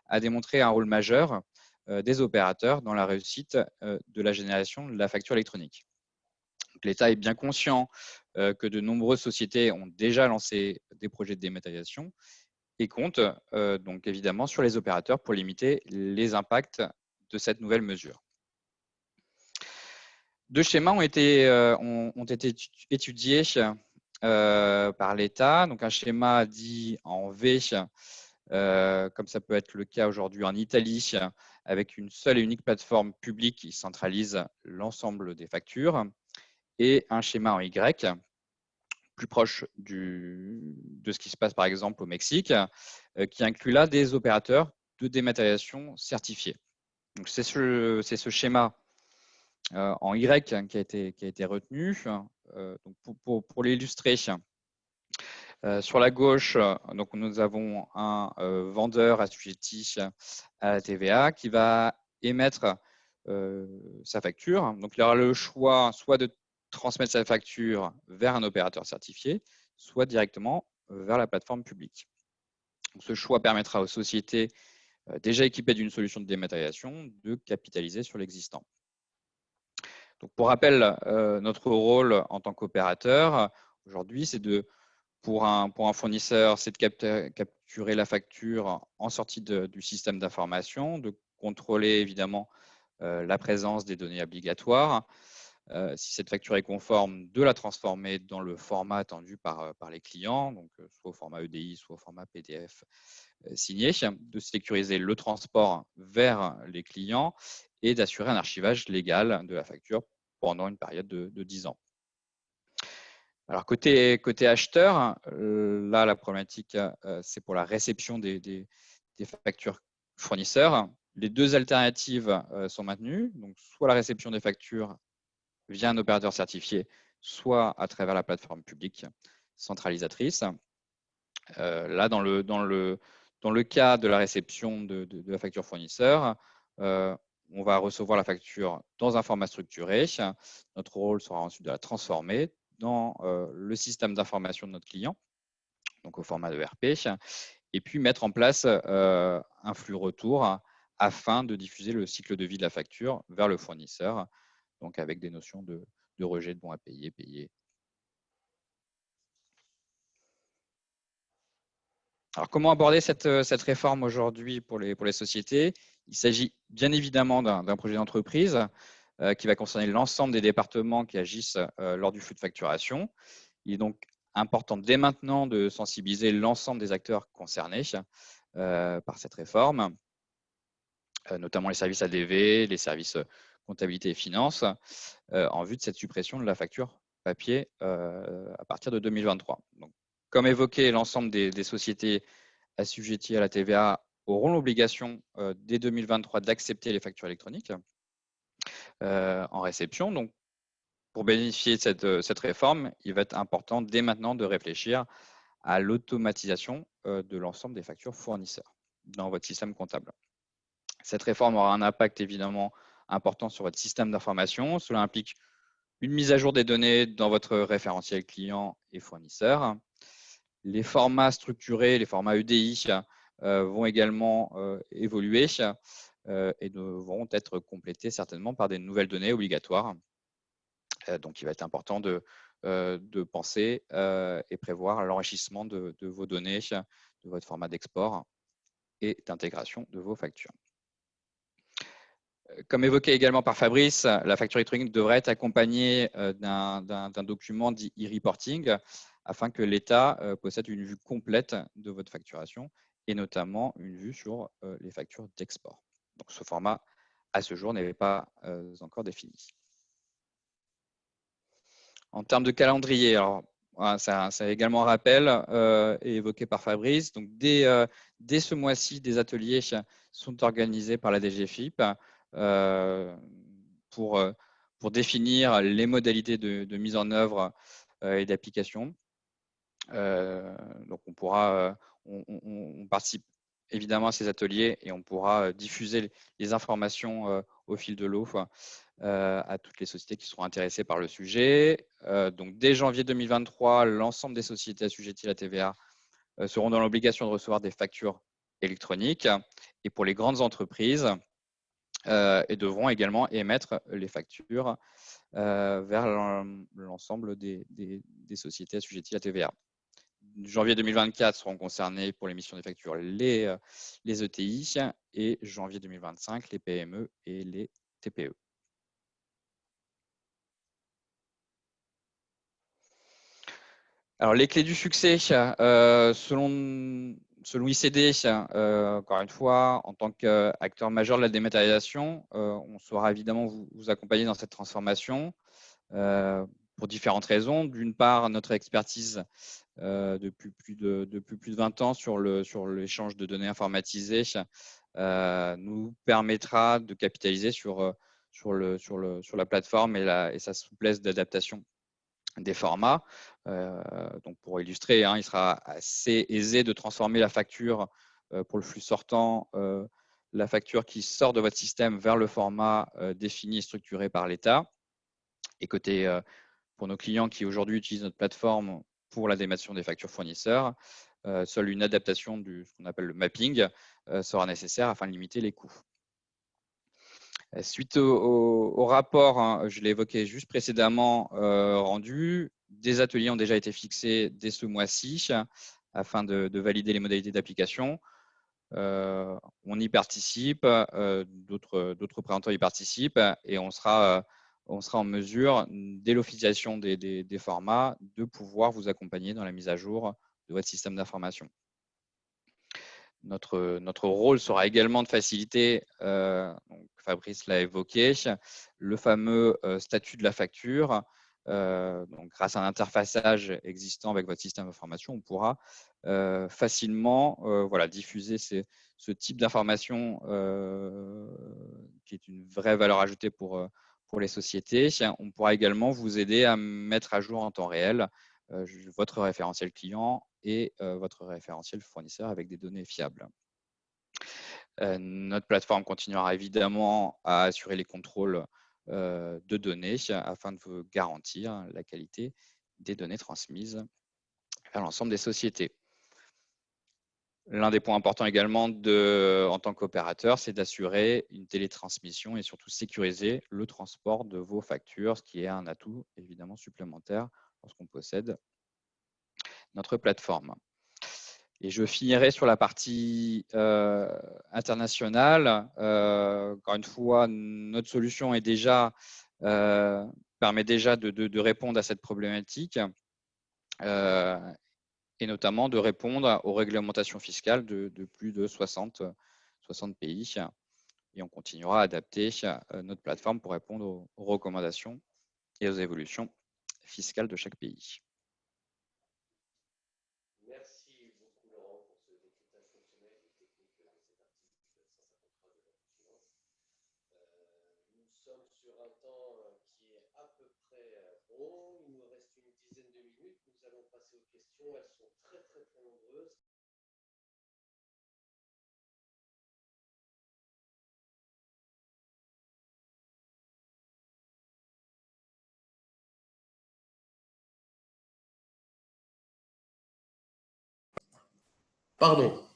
a démontré un rôle majeur des opérateurs dans la réussite de la génération de la facture électronique. L'État est bien conscient que de nombreuses sociétés ont déjà lancé des projets de dématérialisation et compte donc évidemment sur les opérateurs pour limiter les impacts de cette nouvelle mesure. Deux schémas ont été étudiés par l'État. Donc un schéma dit en V, comme ça peut être le cas aujourd'hui en Italie, avec une seule et unique plateforme publique qui centralise l'ensemble des factures, et un schéma en Y, plus proche de ce qui se passe par exemple au Mexique, qui inclut là des opérateurs de dématérialisation certifiés. Donc c'est ce schéma en Y qui a été retenu. Donc pour l'illustrer, sur la gauche, donc nous avons un vendeur assujetti à la TVA qui va émettre sa facture. Donc, il aura le choix soit de transmettre sa facture vers un opérateur certifié, soit directement vers la plateforme publique. Donc, ce choix permettra aux sociétés déjà équipées d'une solution de dématérialisation de capitaliser sur l'existant. Donc, pour rappel, notre rôle en tant qu'opérateur aujourd'hui, c'est pour un fournisseur, c'est de capturer la facture en sortie du système d'information, de contrôler évidemment la présence des données obligatoires. Si cette facture est conforme, de la transformer dans le format attendu par les clients, donc soit au format EDI, soit au format PDF signé, de sécuriser le transport vers les clients et d'assurer un archivage légal de la facture pendant une période de 10 ans. Alors, côté acheteur, là, la problématique, c'est pour la réception des factures fournisseurs. Les deux alternatives sont maintenues, donc soit la réception des factures via un opérateur certifié, soit à travers la plateforme publique centralisatrice. Là, dans le cas de la réception de la facture fournisseur, on va recevoir la facture dans un format structuré. Notre rôle sera ensuite de la transformer dans le système d'information de notre client, donc au format de ERP, et puis mettre en place un flux retour afin de diffuser le cycle de vie de la facture vers le fournisseur, donc avec des notions de rejet de bons à payer. Alors, comment aborder cette réforme aujourd'hui pour les sociétés? Il s'agit bien évidemment d'un projet d'entreprise qui va concerner l'ensemble des départements qui agissent lors du flux de facturation. Il est donc important dès maintenant de sensibiliser l'ensemble des acteurs concernés par cette réforme, notamment les services ADV, les services comptabilité et finances, en vue de cette suppression de la facture papier à partir de 2023. Donc, comme évoqué, l'ensemble des sociétés assujetties à la TVA auront l'obligation dès 2023 d'accepter les factures électroniques en réception. Donc, pour bénéficier de cette réforme, il va être important dès maintenant de réfléchir à l'automatisation de l'ensemble des factures fournisseurs dans votre système comptable. Cette réforme aura un impact évidemment important sur votre système d'information. Cela implique une mise à jour des données dans votre référentiel client et fournisseur. Les formats structurés, les formats EDI vont également évoluer et devront être complétés certainement par des nouvelles données obligatoires. Donc, il va être important de penser et prévoir l'enrichissement de vos données, de votre format d'export et d'intégration de vos factures. Comme évoqué également par Fabrice, la facture électronique devrait être accompagnée d'un document dit e-reporting afin que l'État possède une vue complète de votre facturation et notamment une vue sur les factures d'export. Donc, ce format à ce jour, n'est pas encore définie. En termes de calendrier, alors, voilà, c'est également un rappel et évoqué par Fabrice. Donc, dès ce mois-ci, des ateliers sont organisés par la DGFiP pour définir les modalités de mise en œuvre et d'application. Donc, on participe évidemment à ces ateliers et on pourra diffuser les informations au fil de l'eau à toutes les sociétés qui seront intéressées par le sujet. Donc, dès janvier 2023, l'ensemble des sociétés assujetties à la TVA seront dans l'obligation de recevoir des factures électroniques. Et pour les grandes entreprises, et devront également émettre les factures vers l'ensemble des sociétés assujetties à la TVA. Janvier 2024 seront concernés pour l'émission des factures les ETI et janvier 2025 les PME et les TPE. Alors, les clés du succès, selon ICD, encore une fois, en tant qu'acteur majeur de la dématérialisation, on saura évidemment vous accompagner dans cette transformation pour différentes raisons. D'une part, notre expertise depuis plus de 20 ans sur l'échange de données informatisées nous permettra de capitaliser sur la plateforme et sa souplesse d'adaptation des formats. Donc pour illustrer, il sera assez aisé de transformer la facture pour le flux sortant, la facture qui sort de votre système vers le format défini et structuré par l'État. Et côté pour nos clients qui aujourd'hui utilisent notre plateforme pour la dématérialisation des factures fournisseurs, seule une adaptation de ce qu'on appelle le mapping sera nécessaire afin de limiter les coûts. Suite au rapport, je l'ai évoqué juste précédemment, rendu, des ateliers ont déjà été fixés dès ce mois-ci afin de valider les modalités d'application. On y participe, d'autres présentateurs y participent et on sera en mesure, dès l'officialisation des formats, de pouvoir vous accompagner dans la mise à jour de votre système d'information. Notre rôle sera également de faciliter, donc Fabrice l'a évoqué, le fameux statut de la facture. Donc, grâce à un interfaçage existant avec votre système d'information, on pourra facilement diffuser ce type d'information qui est une vraie valeur ajoutée pour les sociétés. On pourra également vous aider à mettre à jour en temps réel votre référentiel client et votre référentiel fournisseur avec des données fiables. Notre plateforme continuera évidemment à assurer les contrôles de données afin de vous garantir la qualité des données transmises à l'ensemble des sociétés. L'un des points importants également en tant qu'opérateur, c'est d'assurer une télétransmission et surtout sécuriser le transport de vos factures, ce qui est un atout évidemment supplémentaire lorsqu'on possède notre plateforme. Et je finirai sur la partie internationale. Encore une fois, notre solution permet déjà de répondre à cette problématique et notamment de répondre aux réglementations fiscales de plus de 60 pays. Et on continuera à adapter notre plateforme pour répondre aux recommandations et aux évolutions fiscales de chaque pays. Merci beaucoup Laurent pour ce décryptage fonctionnel et technique de cet article 153 de la finance. Nous sommes sur un temps qui est à peu près bon. Il nous reste une dizaine de minutes. Nous allons passer aux questions. Elles sont très nombreuses.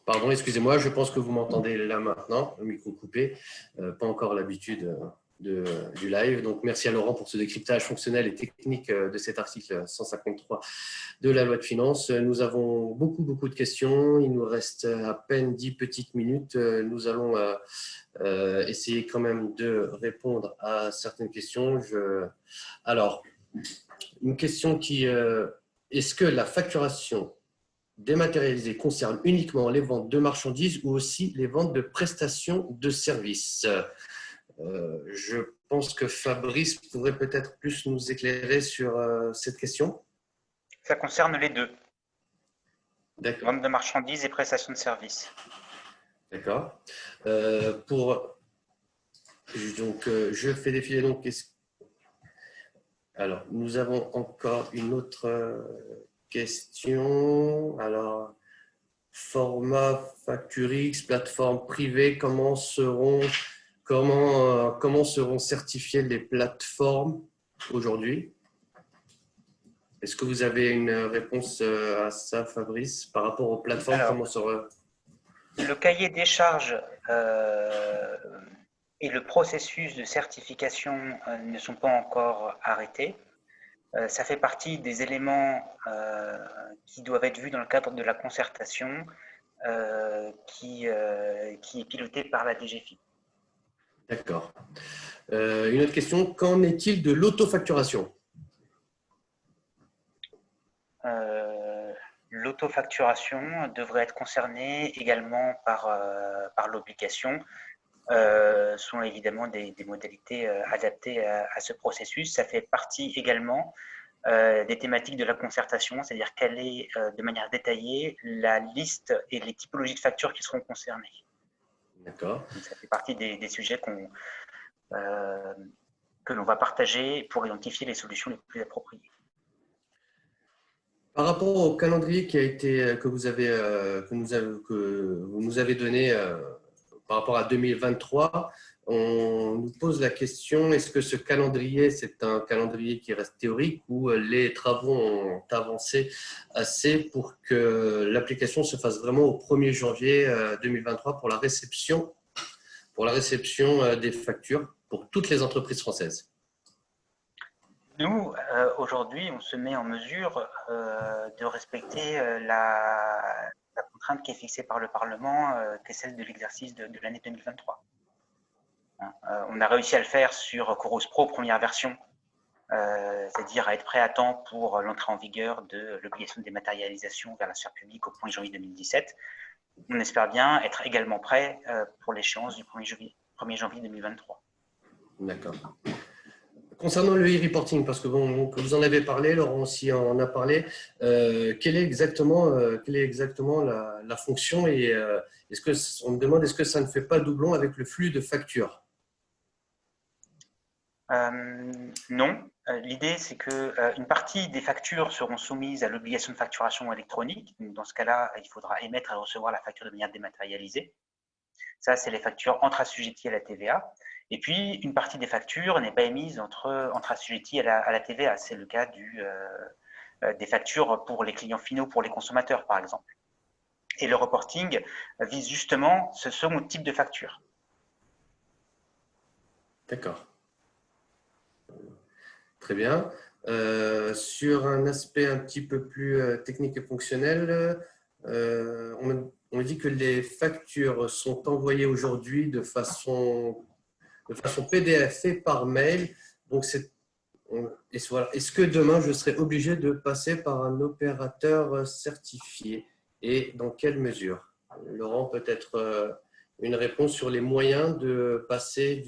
Pardon, excusez-moi, je pense que vous m'entendez là maintenant, le micro coupé, pas encore l'habitude du live. Donc, merci à Laurent pour ce décryptage fonctionnel et technique de cet article 153 de la loi de finances. Nous avons beaucoup de questions, il nous reste à peine 10 petites minutes. Nous allons essayer quand même de répondre à certaines questions. Alors, une question qui… est-ce que la facturation dématérialisée concerne uniquement les ventes de marchandises ou aussi les ventes de prestations de services? Je pense que Fabrice pourrait peut-être plus nous éclairer sur cette question. Ça concerne les deux, D'accord. vente de marchandises et prestation de services. D'accord. Donc, je fais défiler donc. Alors, nous avons encore une autre question. Alors, format FactureX, plateforme privée, comment seront certifiées les plateformes aujourd'hui? Est-ce que vous avez une réponse à ça, Fabrice, par rapport aux plateformes? Alors, le cahier des charges et le processus de certification ne sont pas encore arrêtés. Ça fait partie des éléments qui doivent être vus dans le cadre de la concertation qui est pilotée par la DGFiP. D'accord. Une autre question, qu'en est-il de l'autofacturation? L'autofacturation devrait être concernée également par l'obligation. Sont évidemment des modalités adaptées à ce processus. Ça fait partie également des thématiques de la concertation, c'est-à-dire quelle est de manière détaillée la liste et les typologies de factures qui seront concernées. D'accord. Donc, ça fait partie des sujets que l'on va partager pour identifier les solutions les plus appropriées. Par rapport au calendrier qui a été, que vous nous avez donné par rapport à 2023, on nous pose la question, est-ce que ce calendrier, c'est un calendrier qui reste théorique ou les travaux ont avancé assez pour que l'application se fasse vraiment au 1er janvier 2023 pour la réception des factures pour toutes les entreprises françaises? Nous, aujourd'hui, on se met en mesure de respecter la contrainte qui est fixée par le Parlement, qui est celle de l'exercice de l'année 2023. On a réussi à le faire sur Chorus Pro, première version, c'est-à-dire à être prêt à temps pour l'entrée en vigueur de l'obligation de dématérialisation vers la sphère publique au 1er janvier 2017. On espère bien être également prêt pour l'échéance du 1er janvier 2023. D'accord. Concernant le e-reporting, parce que vous en avez parlé, Laurent aussi en a parlé, quelle est exactement la fonction et on me demande est-ce que ça ne fait pas doublon avec le flux de factures? Non. L'idée, c'est qu'une partie des factures seront soumises à l'obligation de facturation électronique. Dans ce cas-là, il faudra émettre et recevoir la facture de manière dématérialisée. Ça, c'est les factures entre assujettis à la TVA. Et puis, une partie des factures n'est pas émise entre assujettis à la TVA. C'est le cas des factures pour les clients finaux, pour les consommateurs, par exemple. Et le reporting vise justement ce second type de facture. D'accord. Très bien. Sur un aspect un petit peu plus technique et fonctionnel, on me dit que les factures sont envoyées aujourd'hui de façon PDF et par mail. Donc, est-ce que demain, je serai obligé de passer par un opérateur certifié? Et dans quelle mesure? Laurent, peut-être une réponse sur les moyens de passer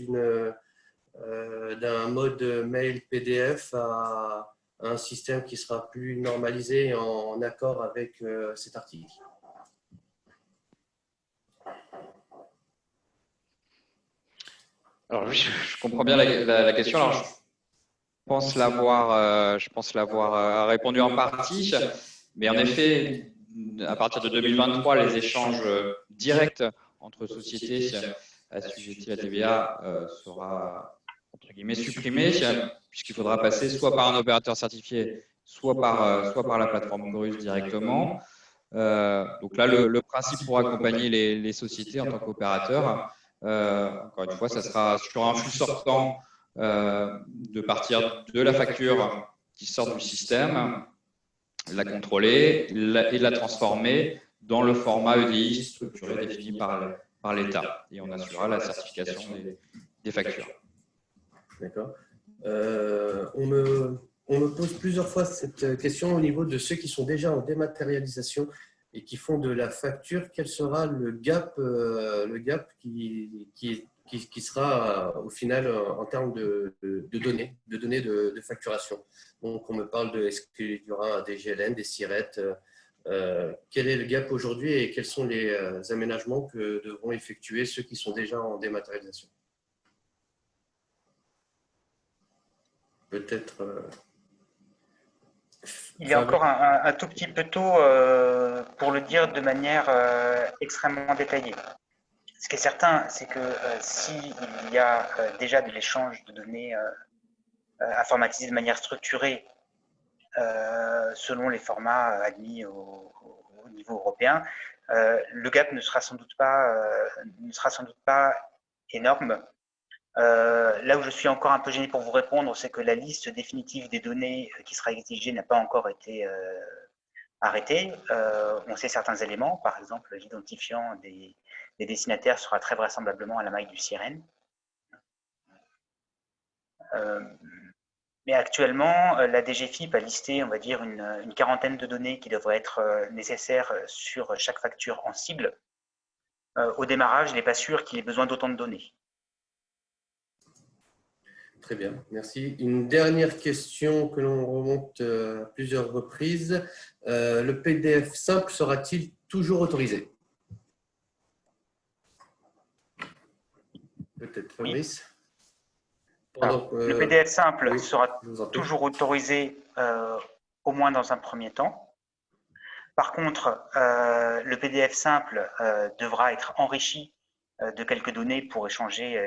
d'un mode mail PDF à un système qui sera plus normalisé et en accord avec cet article. Alors oui, je comprends bien la question. Alors, je pense l'avoir répondu en partie, mais en effet, à partir de 2023, les échanges directs entre sociétés assujetties à la TVA sera entre guillemets supprimé, puisqu'il faudra passer soit par un opérateur certifié, soit par la plateforme Chorus directement. Donc là, le principe pour accompagner les sociétés en tant qu'opérateur, encore une fois, ça sera sur un flux sortant de partir de la facture qui sort du système, la contrôler et la transformer dans le format EDI structuré défini par l'État. Et on assurera la certification des factures. D'accord. On me pose plusieurs fois cette question au niveau de ceux qui sont déjà en dématérialisation et qui font de la facture. Quel sera le gap qui est qui sera au final en termes de données de facturation. Donc, on me parle de est-ce qu'il y aura des GLN, des SIRET, quel est le gap aujourd'hui et quels sont les aménagements que devront effectuer ceux qui sont déjà en dématérialisation. Peut-être… Il est encore un tout petit peu tôt pour le dire de manière extrêmement détaillée. Ce qui est certain, c'est que s'il y a déjà de l'échange de données informatisé de manière structurée selon les formats admis au niveau européen, le gap ne sera sans doute pas énorme. Là où je suis encore un peu gêné pour vous répondre, c'est que la liste définitive des données qui sera exigée n'a pas encore été arrêtée. On sait certains éléments, par exemple l'identifiant des destinataires sera très vraisemblablement à la maille du sirène. Mais actuellement, la DGFiP a listé, on va dire, une quarantaine de données qui devraient être nécessaires sur chaque facture en cible. Au démarrage, il n'est pas sûr qu'il ait besoin d'autant de données. Très bien, merci. Une dernière question que l'on remonte à plusieurs reprises. Le PDF simple sera-t-il toujours autorisé? Peut-être Fabrice. Alors, le PDF simple oui, sera toujours autorisé, au moins dans un premier temps. Par contre, le PDF simple devra être enrichi de quelques données pour échanger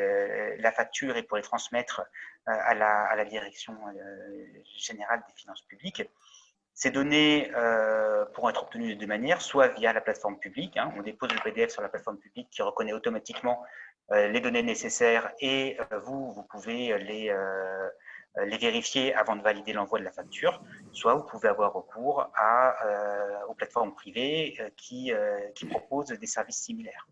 la facture et pour les transmettre à la direction générale des finances publiques. Ces données pourront être obtenues de deux manières, soit via la plateforme publique, on dépose le PDF sur la plateforme publique qui reconnaît automatiquement les données nécessaires et vous pouvez les vérifier avant de valider l'envoi de la facture, soit vous pouvez avoir recours aux plateformes privées qui proposent des services similaires.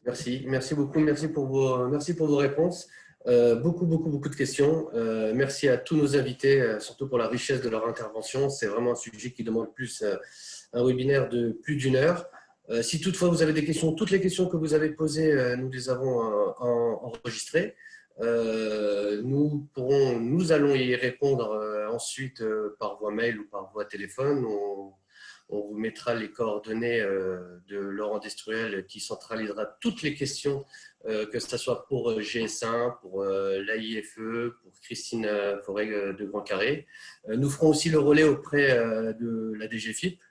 Merci beaucoup, merci pour vos réponses. Beaucoup de questions. Merci à tous nos invités, surtout pour la richesse de leur intervention. C'est vraiment un sujet qui demande plus un webinaire de plus d'une heure. Si toutefois vous avez des questions, toutes les questions que vous avez posées, nous les avons enregistrées. Nous allons y répondre ensuite par voie mail ou par voie téléphone. On vous mettra les coordonnées de Laurent Destruel qui centralisera toutes les questions, que ce soit pour GS1, pour l'AIFE, pour Christine Forêt de Grand Carré. Nous ferons aussi le relais auprès de la DGFiP,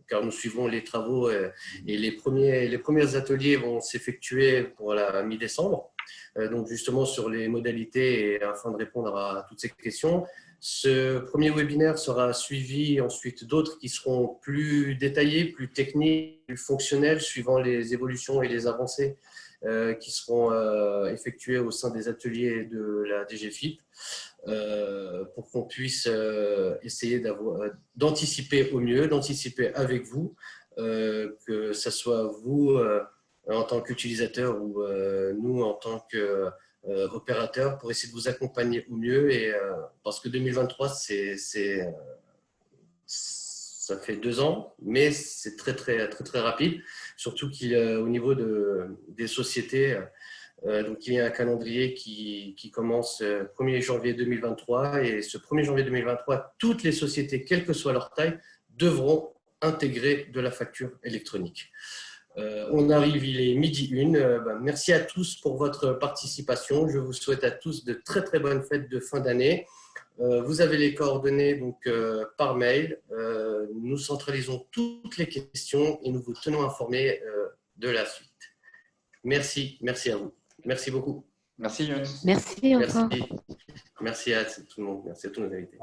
car nous suivons les travaux et les premiers ateliers vont s'effectuer pour la mi-décembre. Donc justement sur les modalités et afin de répondre à toutes ces questions. Ce premier webinaire sera suivi ensuite d'autres qui seront plus détaillés, plus techniques, plus fonctionnels, suivant les évolutions et les avancées qui seront effectuées au sein des ateliers de la DGFiP pour qu'on puisse essayer d'anticiper au mieux, d'anticiper avec vous, que ce soit vous en tant qu'utilisateur ou nous en tant que opérateur pour essayer de vous accompagner au mieux et parce que 2023 ça fait 2 ans mais c'est très rapide, surtout qu'au niveau des sociétés donc il y a un calendrier qui commence 1er janvier 2023 et ce 1er janvier 2023 toutes les sociétés quelle que soit leur taille devront intégrer de la facture électronique. On arrive, il est 12h01. Merci à tous pour votre participation. Je vous souhaite à tous de très bonnes fêtes de fin d'année. Vous avez les coordonnées donc, par mail. Nous centralisons toutes les questions et nous vous tenons informés de la suite. Merci à vous. Merci beaucoup. Merci Younes. Merci, au revoir. Merci à tout le monde. Merci à tous nos invités.